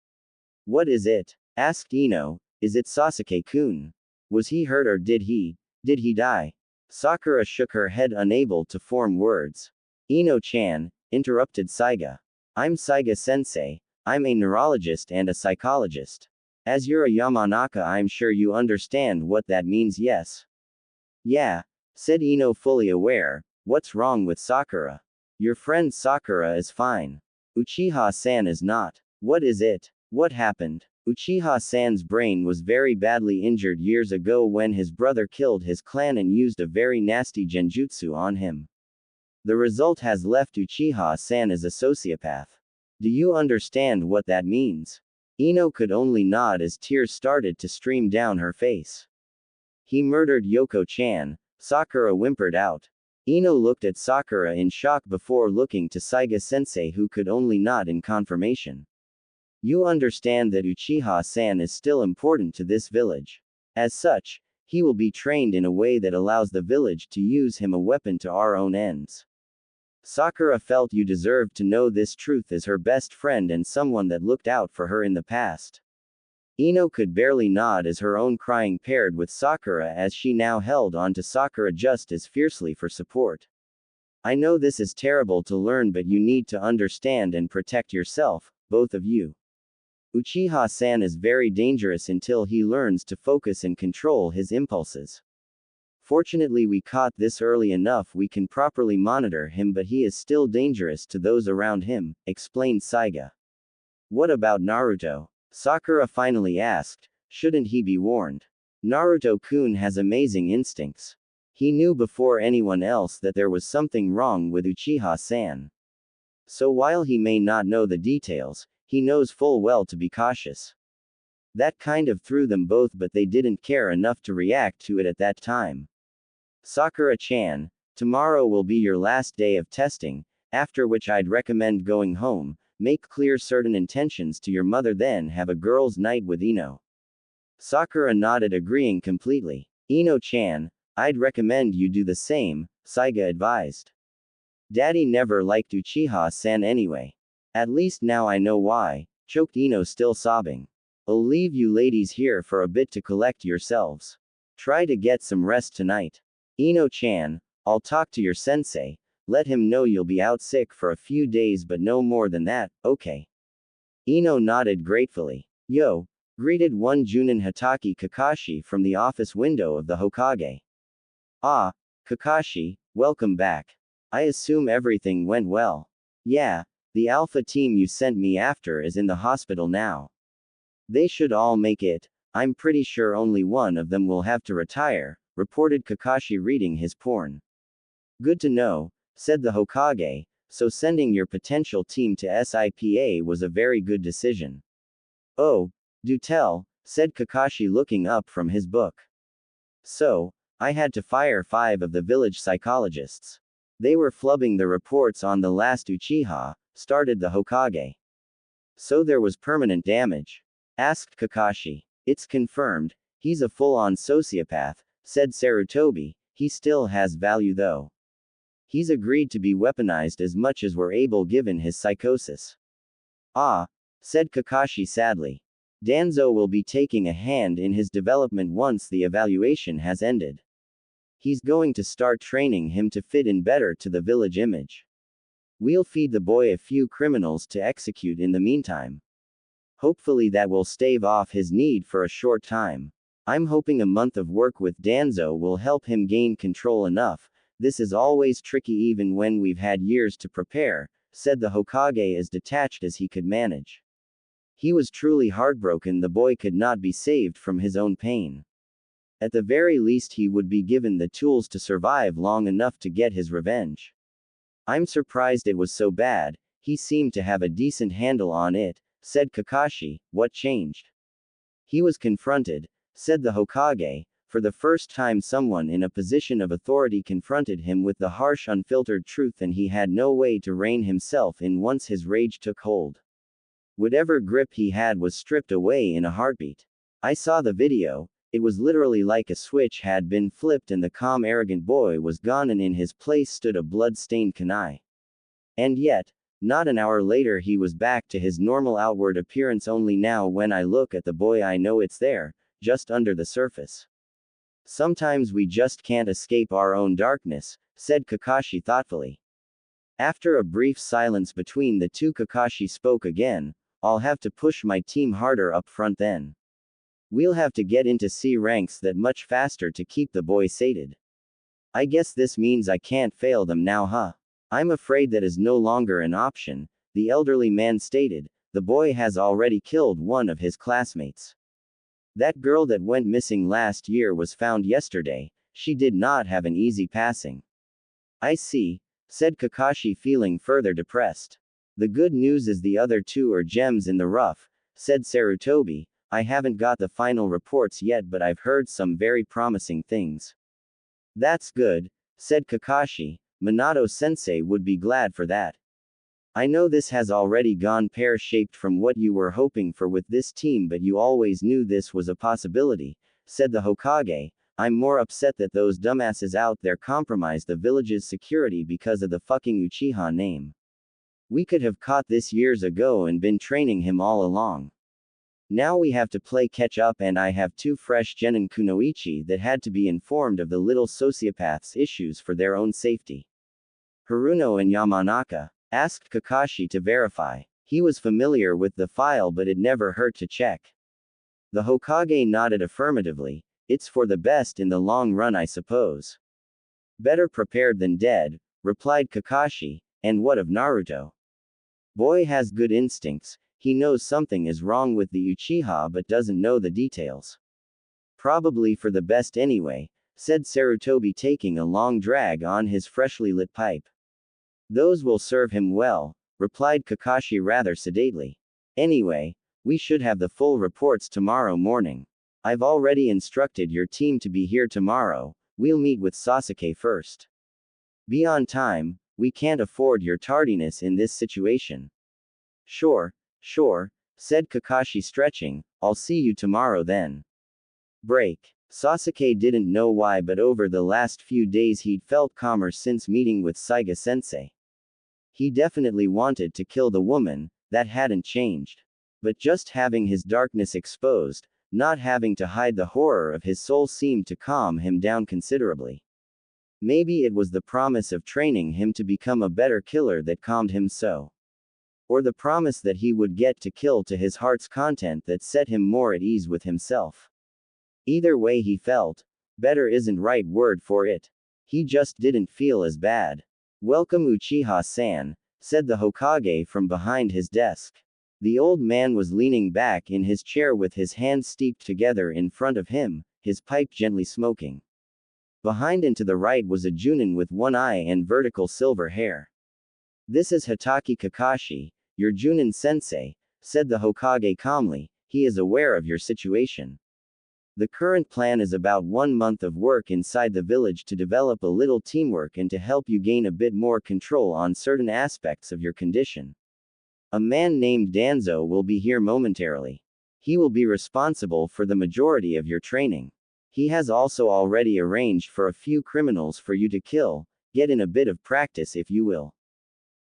What is it? Asked Ino. Is it Sasuke-kun? Was he hurt or did he die? Sakura shook her head, unable to form words. Ino-chan, interrupted Saiga. I'm Saiga-sensei. I'm a neurologist and a psychologist. As you're a Yamanaka, I'm sure you understand what that means, yes? Yeah, said Ino, fully aware. What's wrong with Sakura? Your friend Sakura is fine. Uchiha-san is not. What is it? What happened? Uchiha-san's brain was very badly injured years ago when his brother killed his clan and used a very nasty genjutsu on him. The result has left Uchiha-san as a sociopath. Do you understand what that means? Ino could only nod as tears started to stream down her face. He murdered Yoko-chan, Sakura whimpered out. Ino looked at Sakura in shock before looking to Saiga-sensei, who could only nod in confirmation. You understand that Uchiha-san is still important to this village. As such, he will be trained in a way that allows the village to use him a weapon to our own ends. Sakura felt you deserved to know this truth as her best friend and someone that looked out for her in the past. Ino could barely nod as her own crying paired with Sakura as she now held on to Sakura just as fiercely for support. I know this is terrible to learn, but you need to understand and protect yourself, both of you. Uchiha-san is very dangerous until he learns to focus and control his impulses. Fortunately, we caught this early enough we can properly monitor him, but he is still dangerous to those around him, explained Saiga. What about Naruto? Sakura finally asked. Shouldn't he be warned? Naruto-kun has amazing instincts. He knew before anyone else that there was something wrong with Uchiha-san. So while he may not know the details, he knows full well to be cautious. That kind of threw them both, but they didn't care enough to react to it at that time. Sakura-chan, tomorrow will be your last day of testing, after which I'd recommend going home, make clear certain intentions to your mother, then have a girls' night with Ino. Sakura nodded, agreeing completely. Ino-chan, I'd recommend you do the same, Saiga advised. Daddy never liked Uchiha-san anyway. At least now I know why, choked Ino, still sobbing. I'll leave you ladies here for a bit to collect yourselves. Try to get some rest tonight. Ino-chan, I'll talk to your sensei, let him know you'll be out sick for a few days but no more than that, okay? Ino nodded gratefully. Yo, greeted one Junin Hitaki Kakashi from the office window of the Hokage. Ah, Kakashi, welcome back. I assume everything went well. Yeah, the Alpha team you sent me after is in the hospital now. They should all make it. I'm pretty sure only one of them will have to retire, reported Kakashi, reading his porn. Good to know, said the Hokage, so sending your potential team to SIPA was a very good decision. Oh, do tell, said Kakashi, looking up from his book. So, I had to fire 5 of the village psychologists. They were flubbing the reports on the last Uchiha, started the Hokage. So there was permanent damage? Asked Kakashi. It's confirmed, he's a full-on sociopath, said Sarutobi. He still has value though. He's agreed to be weaponized as much as we're able given his psychosis. Ah, said Kakashi sadly. Danzo will be taking a hand in his development once the evaluation has ended. He's going to start training him to fit in better to the village image. We'll feed the boy a few criminals to execute in the meantime. Hopefully that will stave off his need for a short time. I'm hoping a month of work with Danzo will help him gain control enough. This is always tricky even when we've had years to prepare, said the Hokage as detached as he could manage. He was truly heartbroken the boy could not be saved from his own pain. At the very least he would be given the tools to survive long enough to get his revenge. I'm surprised it was so bad, he seemed to have a decent handle on it, said Kakashi. What changed? He was confronted, said the Hokage. For the first time someone in a position of authority confronted him with the harsh unfiltered truth and he had no way to rein himself in once his rage took hold. Whatever grip he had was stripped away in a heartbeat. I saw the video, it was literally like a switch had been flipped and the calm arrogant boy was gone and in his place stood a blood-stained kunai. And yet, not an hour later he was back to his normal outward appearance only now when I look at the boy I know it's there, just under the surface. Sometimes we just can't escape our own darkness, said Kakashi thoughtfully. After a brief silence between the two Kakashi spoke again. I'll have to push my team harder up front then. We'll have to get into C ranks that much faster to keep the boy sated. I guess this means I can't fail them now, huh? I'm afraid that is no longer an option, the elderly man stated. The boy has already killed one of his classmates. That girl that went missing last year was found yesterday, she did not have an easy passing. I see, said Kakashi feeling further depressed. The good news is the other two are gems in the rough, said Sarutobi. I haven't got the final reports yet but I've heard some very promising things. That's good, said Kakashi. Minato-sensei would be glad for that. I know this has already gone pear-shaped from what you were hoping for with this team but you always knew this was a possibility, said the Hokage. I'm more upset that those dumbasses out there compromised the village's security because of the fucking Uchiha name. We could have caught this years ago and been training him all along. Now we have to play catch up and I have two fresh genin kunoichi that had to be informed of the little sociopath's issues for their own safety. Haruno and Yamanaka asked Kakashi to verify. He was familiar with the file but it never hurt to check. The Hokage nodded affirmatively. It's for the best in the long run I suppose. Better prepared than dead, replied Kakashi. And what of Naruto? Boy has good instincts, he knows something is wrong with the Uchiha but doesn't know the details. Probably for the best anyway, said Sarutobi taking a long drag on his freshly lit pipe. Those will serve him well, replied Kakashi rather sedately. Anyway, we should have the full reports tomorrow morning. I've already instructed your team to be here tomorrow, we'll meet with Sasuke first. Be on time, we can't afford your tardiness in this situation. Sure, said Kakashi stretching, I'll see you tomorrow then. Break. Sasuke didn't know why but over the last few days he'd felt calmer since meeting with Saiga sensei. He definitely wanted to kill the woman, that hadn't changed. But just having his darkness exposed, not having to hide the horror of his soul seemed to calm him down considerably. Maybe it was the promise of training him to become a better killer that calmed him so. Or the promise that he would get to kill to his heart's content that set him more at ease with himself. Either way he felt, better isn't right word for it. He just didn't feel as bad. Welcome Uchiha-san, said the Hokage from behind his desk. The old man was leaning back in his chair with his hands steeped together in front of him, his pipe gently smoking. Behind and to the right was a Junin with one eye and vertical silver hair. This is Hitaki Kakashi, your Junin sensei, said the Hokage calmly. He is aware of your situation. The current plan is about 1 month of work inside the village to develop a little teamwork and to help you gain a bit more control on certain aspects of your condition. A man named Danzo will be here momentarily. He will be responsible for the majority of your training. He has also already arranged for a few criminals for you to kill, get in a bit of practice if you will.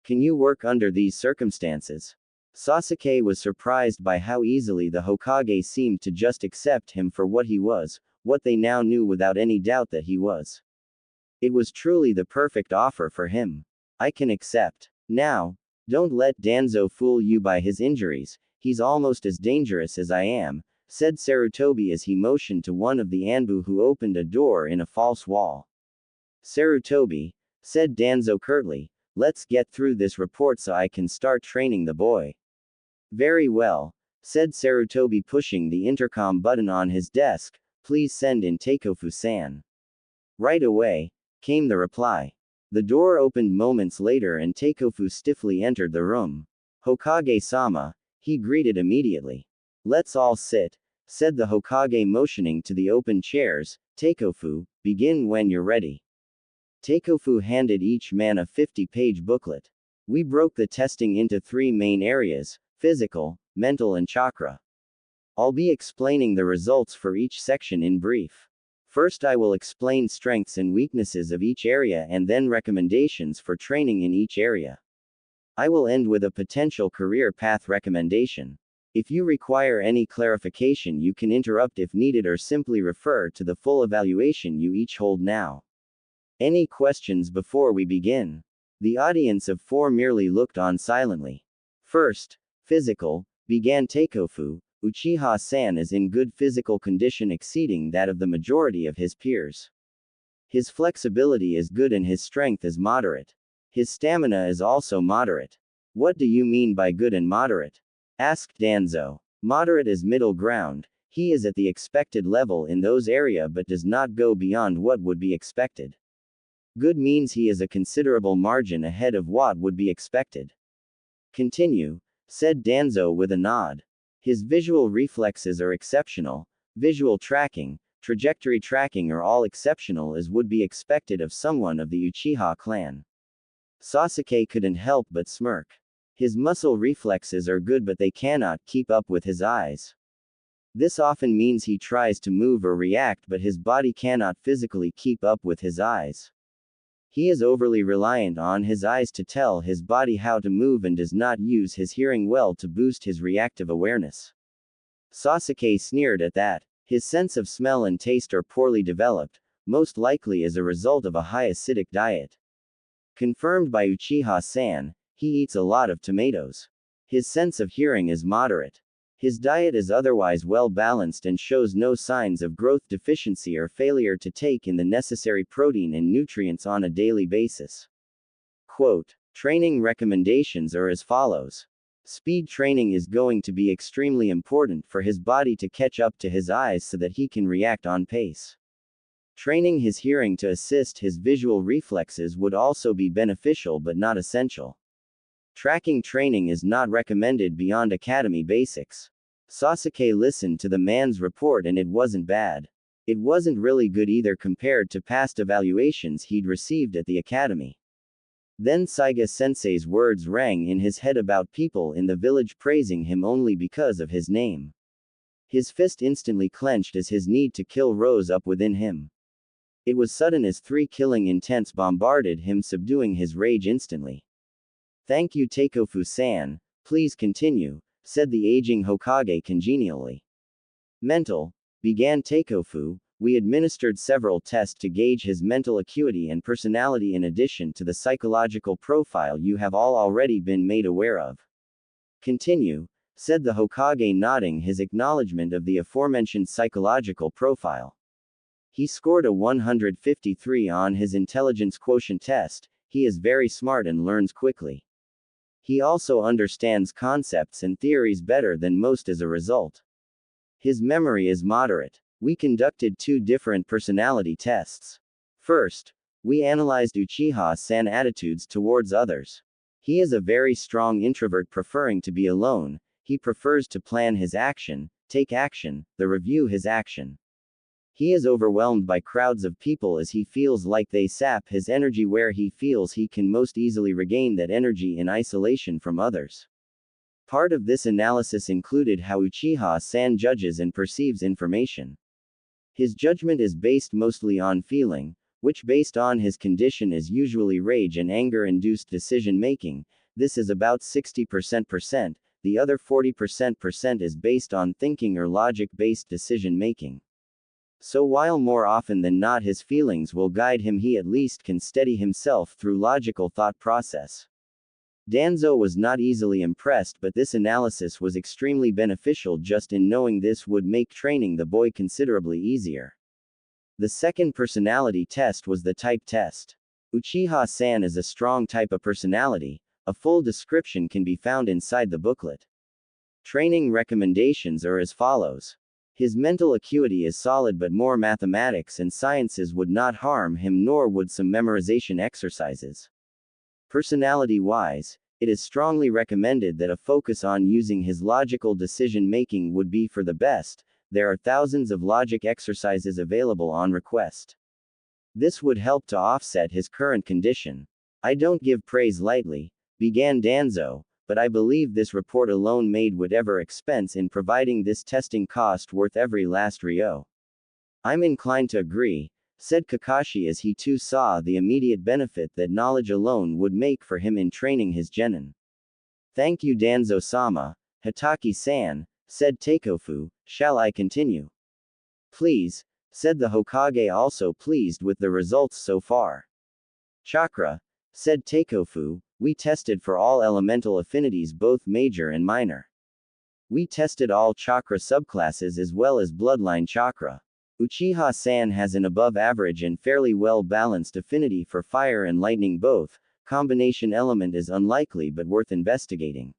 Can you work under these circumstances? Sasuke was surprised by how easily the Hokage seemed to just accept him for what he was, what they now knew without any doubt that he was. It was truly the perfect offer for him. I can accept. Now, don't let Danzo fool you by his injuries, he's almost as dangerous as I am, said Sarutobi as he motioned to one of the Anbu who opened a door in a false wall. Sarutobi, said Danzo curtly, Let's get through this report so I can start training the boy. Very well, said Sarutobi, pushing the intercom button on his desk. Please send in Takeofu-san. Right away, came the reply. The door opened moments later and Takeofu stiffly entered the room. Hokage-sama, he greeted immediately. Let's all sit, said the Hokage, motioning to the open chairs. Takeofu, begin when you're ready. Takeofu handed each man a 50-page booklet. We broke the testing into 3 main areas: physical, mental and chakra. I'll be explaining the results for each section in brief. First I will explain strengths and weaknesses of each area and then recommendations for training in each area. I will end with a potential career path recommendation. If you require any clarification you can interrupt if needed or simply refer to the full evaluation you each hold now. Any questions before we begin? The audience of 4 merely looked on silently. First, physical, began Takeofu. Uchiha-san is in good physical condition exceeding that of the majority of his peers. His flexibility is good and his strength is moderate. His stamina is also moderate. What do you mean by good and moderate? Asked Danzo. Moderate is middle ground. He is at the expected level in those area but does not go beyond what would be expected. Good means he is a considerable margin ahead of what would be expected. Continue, said Danzo with a nod. His visual reflexes are exceptional, visual tracking, trajectory tracking are all exceptional as would be expected of someone of the Uchiha clan. Sasuke couldn't help but smirk. His muscle reflexes are good but they cannot keep up with his eyes. This often means he tries to move or react but his body cannot physically keep up with his eyes. He is overly reliant on his eyes to tell his body how to move and does not use his hearing well to boost his reactive awareness. Sasuke sneered at that. His sense of smell and taste are poorly developed, most likely as a result of a high acidic diet. Confirmed by Uchiha-san, he eats a lot of tomatoes. His sense of hearing is moderate. His diet is otherwise well balanced and shows no signs of growth deficiency or failure to take in the necessary protein and nutrients on a daily basis. Quote, training recommendations are as follows. Speed training is going to be extremely important for his body to catch up to his eyes so that he can react on pace. Training his hearing to assist his visual reflexes would also be beneficial but not essential. Tracking training is not recommended beyond academy basics. Sasuke listened to the man's report and it wasn't bad. It wasn't really good either compared to past evaluations he'd received at the academy. Then Saiga-sensei's words rang in his head about people in the village praising him only because of his name. His fist instantly clenched as his need to kill rose up within him. It was sudden as 3 killing intents bombarded him, subduing his rage instantly. Thank you Takeofu-san, please continue, said the aging Hokage congenially. Mental, began Takeofu, we administered several tests to gauge his mental acuity and personality in addition to the psychological profile you have all already been made aware of. Continue, said the Hokage, nodding his acknowledgement of the aforementioned psychological profile. He scored a 153 on his intelligence quotient test. He is very smart and learns quickly. He also understands concepts and theories better than most as a result. His memory is moderate. We conducted 2 different personality tests. First, we analyzed Uchiha-san attitudes towards others. He is a very strong introvert preferring to be alone. He prefers to plan his action, take action, review his action. He is overwhelmed by crowds of people as he feels like they sap his energy where he feels he can most easily regain that energy in isolation from others. Part of this analysis included how Uchiha-san judges and perceives information. His judgment is based mostly on feeling, which based on his condition is usually rage and anger-induced decision-making. This is about 60%, the other 40% is based on thinking or logic-based decision-making. So while more often than not his feelings will guide him, he at least can steady himself through logical thought process. Danzo was not easily impressed, but this analysis was extremely beneficial. Just in knowing this would make training the boy considerably easier. The second personality test was the type test. Uchiha-san is a strong type of personality. A full description can be found inside the booklet. Training recommendations are as follows. His mental acuity is solid, but more mathematics and sciences would not harm him, nor would some memorization exercises. Personality-wise, it is strongly recommended that a focus on using his logical decision-making would be for the best. There are thousands of logic exercises available on request. This would help to offset his current condition. I don't give praise lightly, began Danzo, but I believe this report alone made whatever expense in providing this testing cost worth every last ryo. I'm inclined to agree, said Kakashi as he too saw the immediate benefit that knowledge alone would make for him in training his genin. Thank you Danzo-sama, Hataki-san, said Takeofu, shall I continue? Please, said the Hokage, also pleased with the results so far. Chakra, said Takeofu, we tested for all elemental affinities, both major and minor. We tested all chakra subclasses as well as bloodline chakra. Uchiha-san has an above average and fairly well balanced affinity for fire and lightning both. Combination element is unlikely but worth investigating.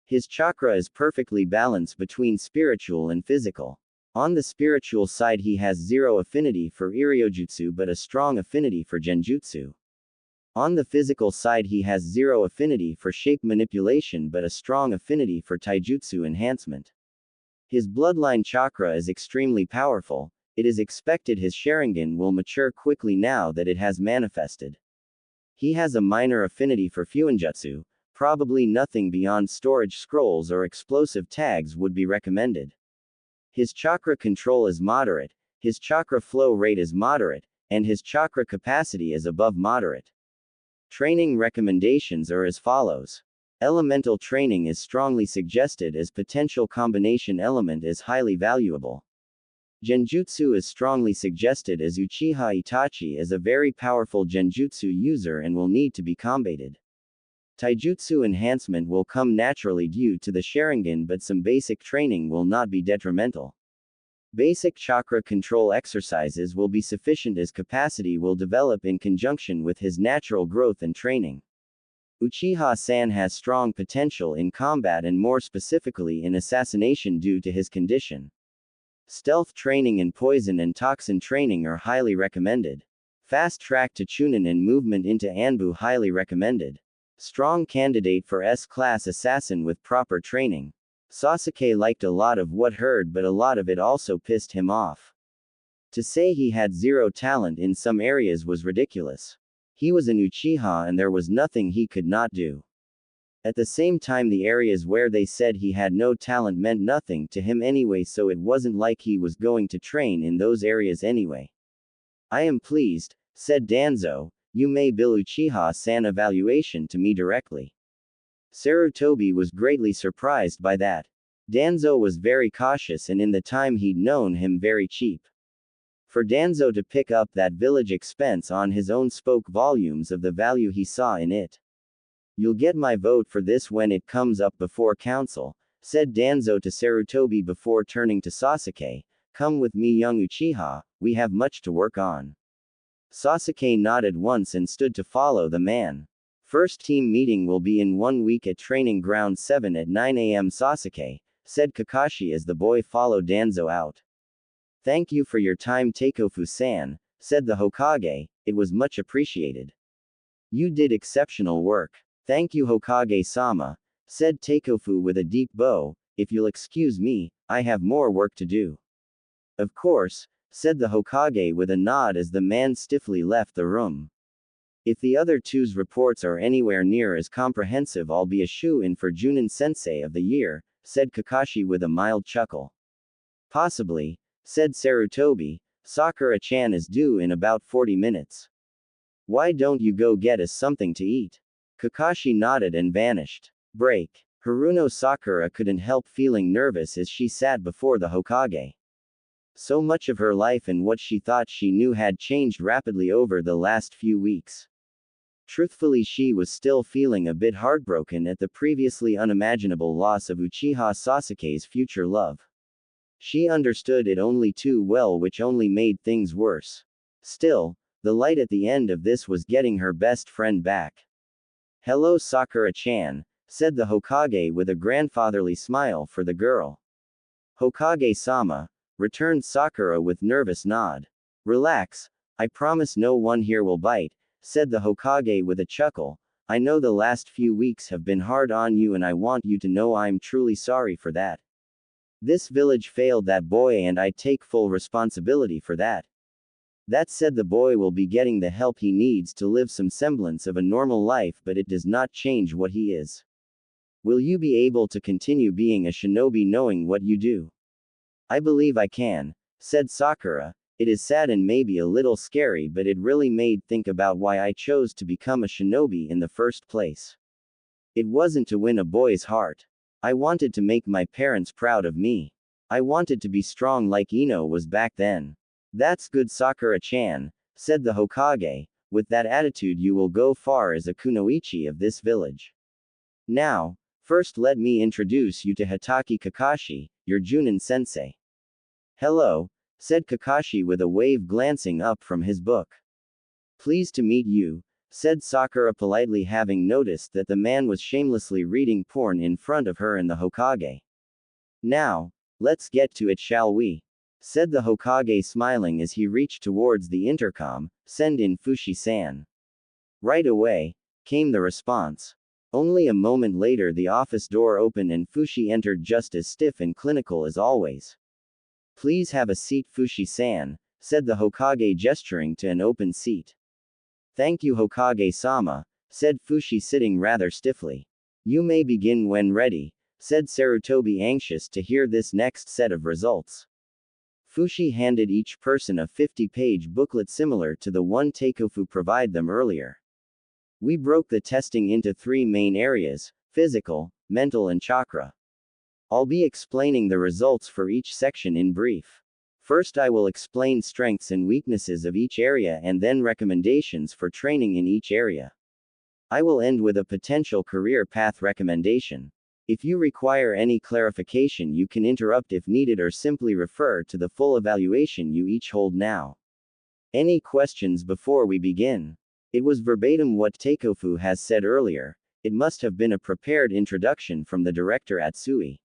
His chakra is perfectly balanced between spiritual and physical. On the spiritual side he has zero affinity for Iryojutsu but a strong affinity for Genjutsu. On the physical side he has zero affinity for shape manipulation but a strong affinity for taijutsu enhancement. His bloodline chakra is extremely powerful. It is expected his Sharingan will mature quickly now that it has manifested. He has a minor affinity for Fuinjutsu. Probably nothing beyond storage scrolls or explosive tags would be recommended. His chakra control is moderate, his chakra flow rate is moderate, and his chakra capacity is above moderate. Training recommendations are as follows. Elemental training is strongly suggested as potential combination element is highly valuable. Genjutsu is strongly suggested as Uchiha Itachi is a very powerful Genjutsu user and will need to be combated. Taijutsu enhancement will come naturally due to the Sharingan, but some basic training will not be detrimental. Basic chakra control exercises will be sufficient as capacity will develop in conjunction with his natural growth and training. Uchiha-san has strong potential in combat and more specifically in assassination due to his condition. Stealth training and poison and toxin training are highly recommended. Fast track to Chunin and movement into Anbu highly recommended. Strong candidate for S-class assassin with proper training. Sasuke liked a lot of what heard, but a lot of it also pissed him off. To say he had zero talent in some areas was ridiculous. He was an Uchiha and there was nothing he could not do. At the same time, the areas where they said he had no talent meant nothing to him anyway, so it wasn't like he was going to train in those areas anyway. I am pleased, said Danzo. You may bill Uchiha-san evaluation to me directly. Sarutobi was greatly surprised by that. Danzo was very cautious and in the time he'd known him very cheap. For Danzo to pick up that village expense on his own spoke volumes of the value he saw in it. You'll get my vote for this when it comes up before council, said Danzo to Sarutobi before turning to Sasuke. Come with me young Uchiha, we have much to work on. Sasuke nodded once and stood to follow the man. First team meeting will be in 1 week at Training Ground 7 at 9 a.m. Sasuke, said Kakashi as the boy followed Danzo out. Thank you for your time Takeofu-san, said the Hokage, it was much appreciated. You did exceptional work. Thank you Hokage-sama, said Takeofu with a deep bow. If you'll excuse me, I have more work to do. Of course, said the Hokage with a nod as the man stiffly left the room. If the other two's reports are anywhere near as comprehensive, I'll be a shoo-in for Junin Sensei of the Year, said Kakashi with a mild chuckle. Possibly, said Sarutobi. Sakura-chan is due in about 40 minutes. Why don't you go get us something to eat? Kakashi nodded and vanished. Break. Haruno Sakura couldn't help feeling nervous as she sat before the Hokage. So much of her life and what she thought she knew had changed rapidly over the last few weeks. Truthfully, she was still feeling a bit heartbroken at the previously unimaginable loss of Uchiha Sasuke's future love. She understood it only too well, which only made things worse. Still, The light at the end of this was getting her best friend back. "Hello, Sakura-chan," said the Hokage with a grandfatherly smile for the girl. "Hokage-sama," returned Sakura with nervous nod. "Relax, I promise no one here will bite," said the Hokage with a chuckle. "I know the last few weeks have been hard on you and I want you to know I'm truly sorry for that. This village failed that boy and I take full responsibility for that. That said, the boy will be getting the help he needs to live some semblance of a normal life, but it does not change what he is. Will you be able to continue being a shinobi knowing what you do?" "I believe I can," said Sakura. "It is sad and maybe a little scary, but it really made think about why I chose to become a shinobi in the first place. It wasn't to win a boy's heart. I wanted to make my parents proud of me. I wanted to be strong like Ino was back then." "That's good, Sakura-chan," said the Hokage. "With that attitude you will go far as a kunoichi of this village. Now, first let me introduce you to Hitaki Kakashi, your Junin sensei." "Hello," said Kakashi with a wave glancing up from his book. "Pleased to meet you," said Sakura politely, having noticed that the man was shamelessly reading porn in front of her and the Hokage. "Now, let's get to it, shall we?" said the Hokage, smiling as he reached towards the intercom. "Send in Fushi-san." Right away, came the response. Only a moment later the office door opened and Fushi entered, just as stiff and clinical as always. "Please have a seat, Fushi-san," said the Hokage, gesturing to an open seat. "Thank you, Hokage-sama," said Fushi, sitting rather stiffly. "You may begin when ready," said Sarutobi, anxious to hear this next set of results. Fushi handed each person a 50-page booklet similar to the one Takeofu provided them earlier. "We broke the testing into 3 main areas: physical, mental and chakra. I'll be explaining the results for each section in brief. First I will explain strengths and weaknesses of each area and then recommendations for training in each area. I will end with a potential career path recommendation. If you require any clarification you can interrupt if needed or simply refer to the full evaluation you each hold now. Any questions before we begin?" It was verbatim what Takeofu has said earlier. It must have been a prepared introduction from the director Atsui.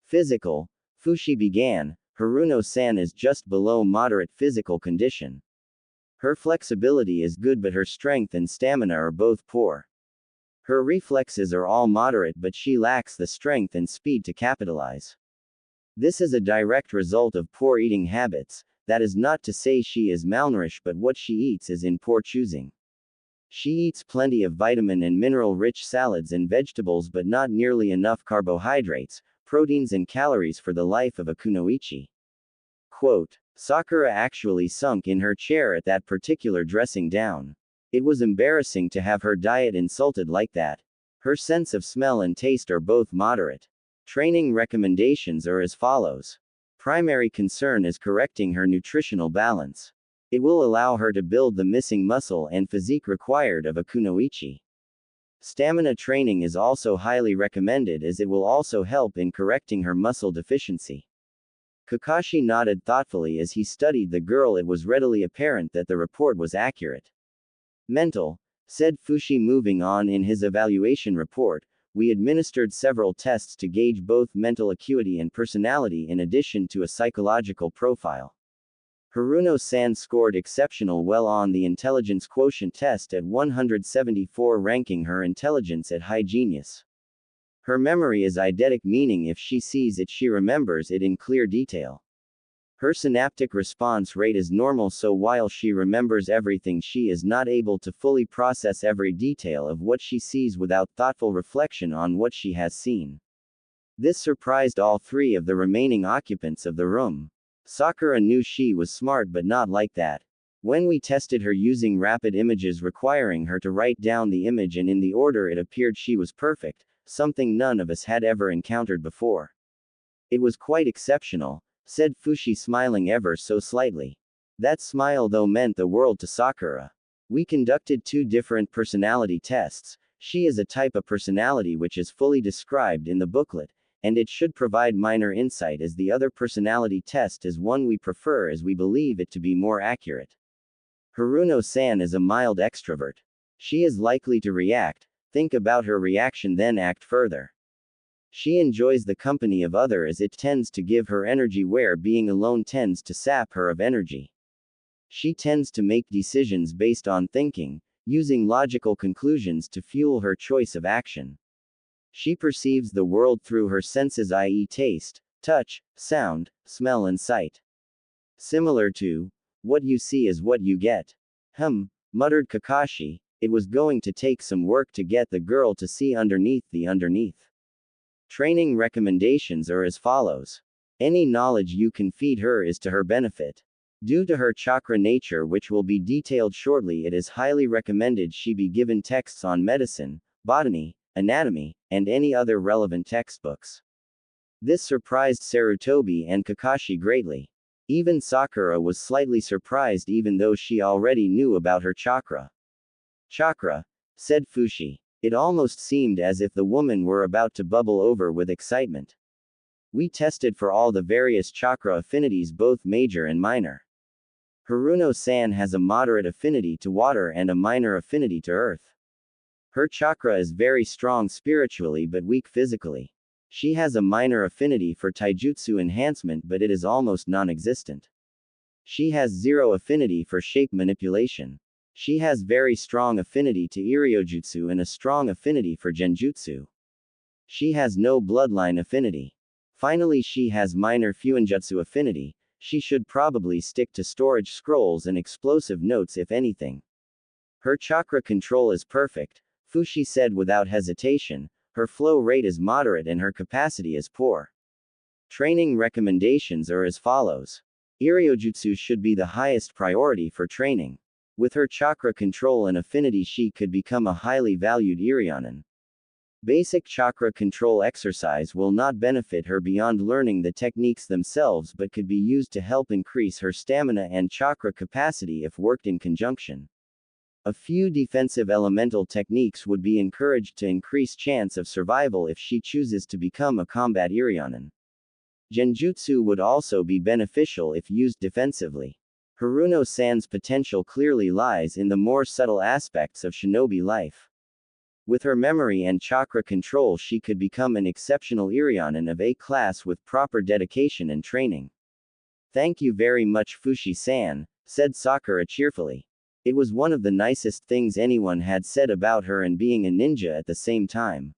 "Physical," Fushi began. "Haruno-san is just below moderate physical condition. Her flexibility is good but her strength and stamina are both poor. Her reflexes are all moderate but she lacks the strength and speed to capitalize. This is a direct result of poor eating habits. That is not to say she is malnourished, but what she eats is in poor choosing. She eats plenty of vitamin and mineral-rich salads and vegetables but not nearly enough carbohydrates, proteins and calories for the life of a kunoichi." Quote. Sakura actually sunk in her chair at that particular dressing down. It was embarrassing to have her diet insulted like that. Her sense of smell and taste are both moderate. Training recommendations are as follows. Primary concern is correcting her nutritional balance. It will allow her to build the missing muscle and physique required of a kunoichi. Stamina training is also highly recommended as it will also help in correcting her muscle deficiency. Kakashi nodded thoughtfully as he studied the girl. It was readily apparent that the report was accurate. "Mental," said Fushi, moving on in his evaluation report. "We administered several tests to gauge both mental acuity and personality in addition to a psychological profile. Haruno-san scored exceptional well on the intelligence quotient test at 174, ranking her intelligence at high genius. Her memory is eidetic, meaning if she sees it she remembers it in clear detail. Her synaptic response rate is normal, so while she remembers everything she is not able to fully process every detail of what she sees without thoughtful reflection on what she has seen." This surprised all 3 of the remaining occupants of the room. Sakura knew she was smart but not like that. When we tested her using rapid images requiring her to write down the image and in the order it appeared, she was perfect, something none of us had ever encountered before. "It was quite exceptional," said Fushi, smiling ever so slightly. That smile though meant the world to Sakura. "We conducted 2 different personality tests. She is a type of personality which is fully described in the booklet, and it should provide minor insight, as the other personality test is one we prefer as we believe it to be more accurate. Haruno-san is a mild extrovert. She is likely to react, think about her reaction then act further. She enjoys the company of others as it tends to give her energy where being alone tends to sap her of energy. She tends to make decisions based on thinking, using logical conclusions to fuel her choice of action. She perceives the world through her senses, i.e., taste, touch, sound, smell, and sight. Similar to, what you see is what you get. Muttered Kakashi, it was going to take some work to get the girl to see underneath the underneath. Training recommendations are as follows. Any knowledge you can feed her is to her benefit. Due to her chakra nature, which will be detailed shortly, it is highly recommended she be given texts on medicine, botany, anatomy, and any other relevant textbooks. This surprised Sarutobi and Kakashi greatly. Even Sakura was slightly surprised even though she already knew about her chakra. Chakra, said Fushi. It almost seemed as if the woman were about to bubble over with excitement. We tested for all the various chakra affinities, both major and minor. Haruno-san has a moderate affinity to water and a minor affinity to earth. Her chakra is very strong spiritually but weak physically. She has a minor affinity for taijutsu enhancement but it is almost non-existent. She has zero affinity for shape manipulation. She has very strong affinity to Iryojutsu and a strong affinity for Genjutsu. She has no bloodline affinity. Finally, she has minor Fuinjutsu affinity. She should probably stick to storage scrolls and explosive notes if anything. Her chakra control is perfect, Fushi said without hesitation. Her flow rate is moderate and her capacity is poor. Training recommendations are as follows. Iryojutsu should be the highest priority for training. With her chakra control and affinity, she could become a highly valued Iryonin. Basic chakra control exercise will not benefit her beyond learning the techniques themselves but could be used to help increase her stamina and chakra capacity if worked in conjunction. A few defensive elemental techniques would be encouraged to increase chance of survival if she chooses to become a combat Iryonin. Genjutsu would also be beneficial if used defensively. Haruno-san's potential clearly lies in the more subtle aspects of shinobi life. With her memory and chakra control, she could become an exceptional Iryonin of A class with proper dedication and training. Thank you very much, Fushi-san, said Sakura cheerfully. It was one of the nicest things anyone had said about her and being a ninja at the same time.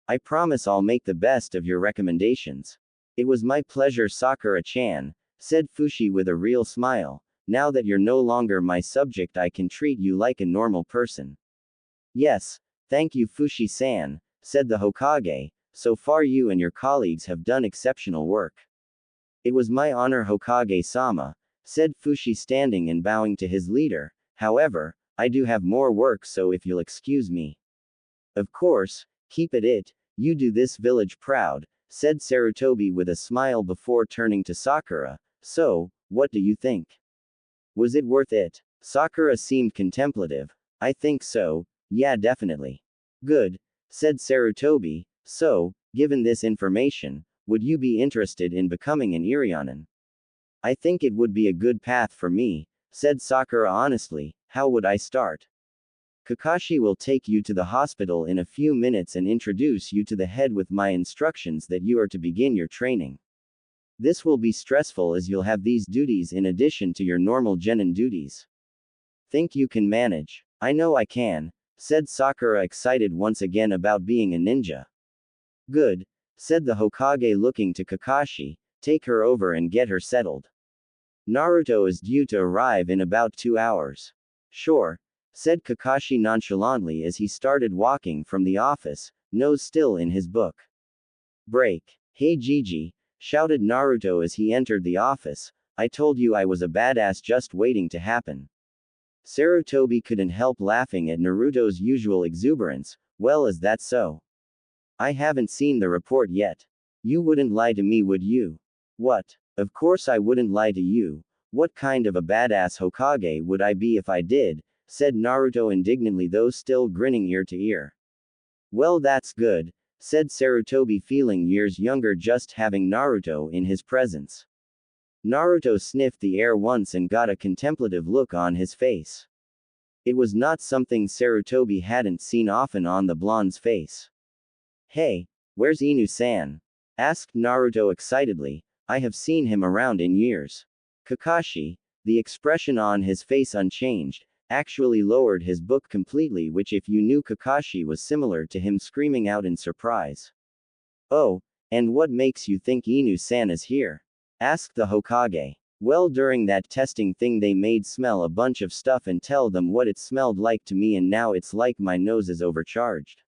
I promise I'll make the best of your recommendations. It was my pleasure, Sakura-chan, said Fushi with a real smile. Now that you're no longer my subject, I can treat you like a normal person. Yes, thank you, Fushi-san, said the Hokage. So far you and your colleagues have done exceptional work. It was my honor, Hokage-sama, said Fushi, standing and bowing to his leader. However, I do have more work, so if you'll excuse me. Of course, keep at it, you do this village proud, said Sarutobi with a smile before turning to Sakura. So, what do you think? Was it worth it? Sakura seemed contemplative. I think so, yeah, definitely. Good, said Sarutobi. So, given this information, would you be interested in becoming an Iryonin? I think it would be a good path for me, said Sakura honestly. How would I start? Kakashi will take you to the hospital in a few minutes and introduce you to the head with my instructions that you are to begin your training. This will be stressful as you'll have these duties in addition to your normal genin duties. Think you can manage? I know I can, said Sakura, excited once again about being a ninja. Good, said the Hokage, looking to Kakashi. Take her over and get her settled. Naruto is due to arrive in about 2 hours. Sure, said Kakashi nonchalantly as he started walking from the office, nose still in his book. Break. Hey Gigi, shouted Naruto as he entered the office. I told you I was a badass just waiting to happen. Sarutobi couldn't help laughing at Naruto's usual exuberance. Well, is that so? I haven't seen the report yet. You wouldn't lie to me, would you? What? Of course I wouldn't lie to you. What kind of a badass Hokage would I be if I did? Said Naruto indignantly, though still grinning ear to ear. Well, that's good, said Sarutobi, feeling years younger just having Naruto in his presence. Naruto sniffed the air once and got a contemplative look on his face. It was not something Sarutobi hadn't seen often on the blonde's face. Hey, where's Inu-san? Asked Naruto excitedly. I have seen him around in years. Kakashi, the expression on his face unchanged, actually lowered his book completely, which if you knew Kakashi was similar to him screaming out in surprise. Oh, and what makes you think Inu-san is here? Asked the Hokage. Well, during that testing thing they made smell a bunch of stuff and tell them what it smelled like to me, and now it's like my nose is overcharged.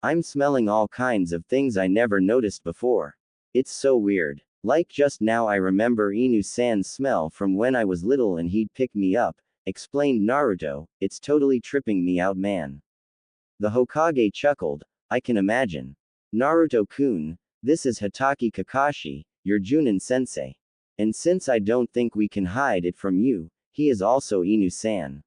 I'm smelling all kinds of things I never noticed before. It's so weird. Like just now I remember Inu-san's smell from when I was little and he'd pick me up, explained Naruto. It's totally tripping me out, man. The Hokage chuckled. I can imagine. Naruto-kun, this is Hatake Kakashi, your Junin sensei. And since I don't think we can hide it from you, he is also Inu-san.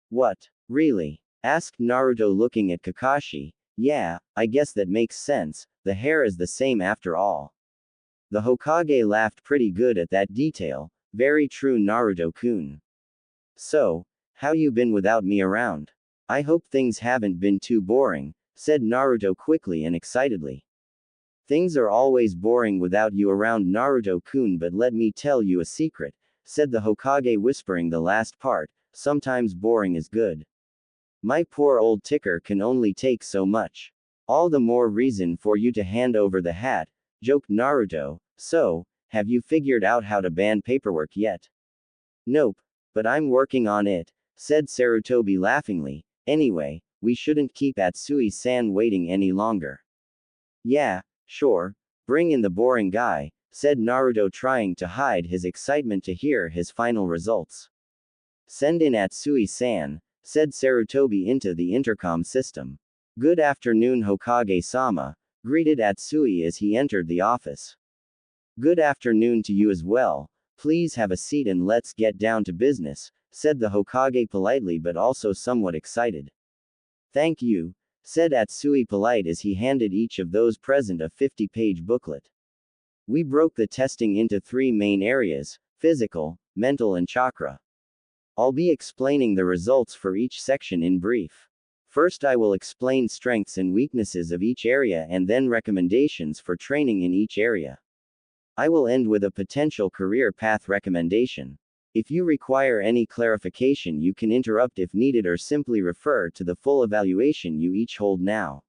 What? Really? Asked Naruto looking at Kakashi. Yeah, I guess that makes sense, the hair is the same after all. The Hokage laughed pretty good at that detail. Very true, Naruto-kun. So, how you been without me around? I hope things haven't been too boring, said Naruto quickly and excitedly. Things are always boring without you around, Naruto-kun, but let me tell you a secret, said the Hokage, whispering the last part. Sometimes boring is good. My poor old ticker can only take so much. All the more reason for you to hand over the hat, joked Naruto. So, have you figured out how to ban paperwork yet? Nope, but I'm working on it, said Sarutobi laughingly. Anyway, we shouldn't keep Atsui-san waiting any longer. Yeah, sure, bring in the boring guy, said Naruto, trying to hide his excitement to hear his final results. Send in Atsui-san, said Sarutobi into the intercom system. Good afternoon, Hokage-sama, greeted Atsui as he entered the office. Good afternoon to you as well. Please have a seat and let's get down to business, said the Hokage politely but also somewhat excited. Thank you, said Atsui polite as he handed each of those present a 50-page booklet. We broke the testing into 3 main areas: physical, mental and chakra. I'll be explaining the results for each section in brief. First I will explain strengths and weaknesses of each area and then recommendations for training in each area. I will end with a potential career path recommendation. If you require any clarification you can interrupt if needed or simply refer to the full evaluation you each hold now.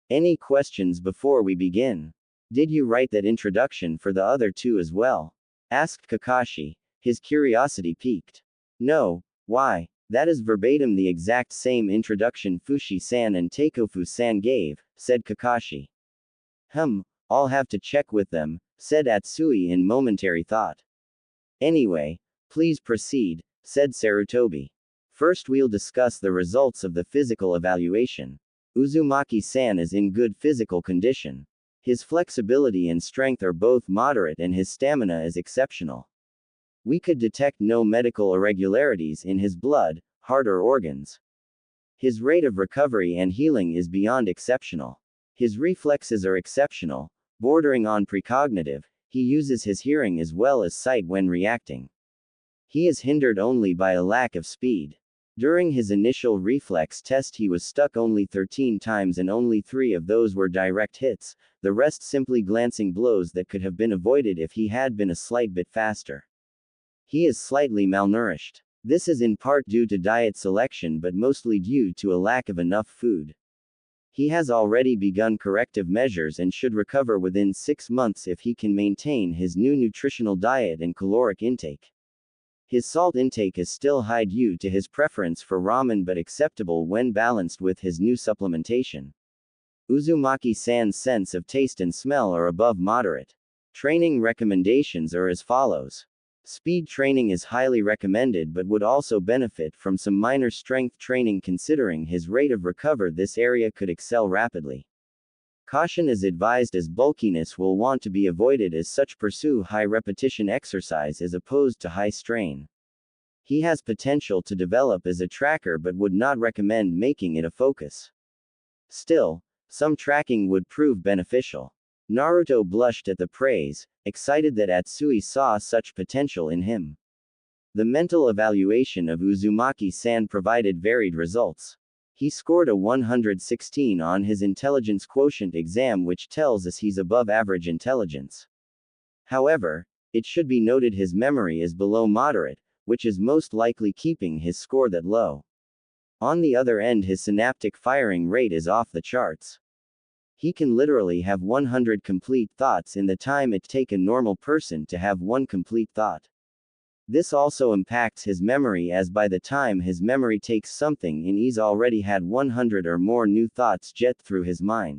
Any questions before we begin? Did you write that introduction for the other 2 as well? Asked Kakashi, his curiosity piqued. No, why? That is verbatim the exact same introduction Fushi-san and Takeofu-san gave, said Kakashi. I'll have to check with them, said Atsui in momentary thought. Anyway, please proceed, said Sarutobi. First we'll discuss the results of the physical evaluation. Uzumaki-san is in good physical condition. His flexibility and strength are both moderate and his stamina is exceptional. We could detect no medical irregularities in his blood, heart or organs. His rate of recovery and healing is beyond exceptional. His reflexes are exceptional, bordering on precognitive. He uses his hearing as well as sight when reacting. He is hindered only by a lack of speed. During his initial reflex test he was stuck only 13 times and only 3 of those were direct hits, the rest simply glancing blows that could have been avoided if he had been a slight bit faster. He is slightly malnourished. This is in part due to diet selection but mostly due to a lack of enough food. He has already begun corrective measures and should recover within 6 months if he can maintain his new nutritional diet and caloric intake. His salt intake is still high due to his preference for ramen but acceptable when balanced with his new supplementation. Uzumaki-san's sense of taste and smell are above moderate. Training recommendations are as follows. Speed training is highly recommended but would also benefit from some minor strength training considering his rate of recovery. This area could excel rapidly. Caution is advised as bulkiness will want to be avoided as such pursue high repetition exercise as opposed to high strain. He has potential to develop as a tracker but would not recommend making it a focus. Still, some tracking would prove beneficial. Naruto blushed at the praise, excited that Atsui saw such potential in him. The mental evaluation of Uzumaki-san provided varied results. He scored a 116 on his intelligence quotient exam, which tells us he's above average intelligence. However, it should be noted his memory is below moderate, which is most likely keeping his score that low. On the other end, his synaptic firing rate is off the charts. He can literally have 100 complete thoughts in the time it takes a normal person to have one complete thought. This also impacts his memory, as by the time his memory takes something in, he's already had 100 or more new thoughts jet through his mind.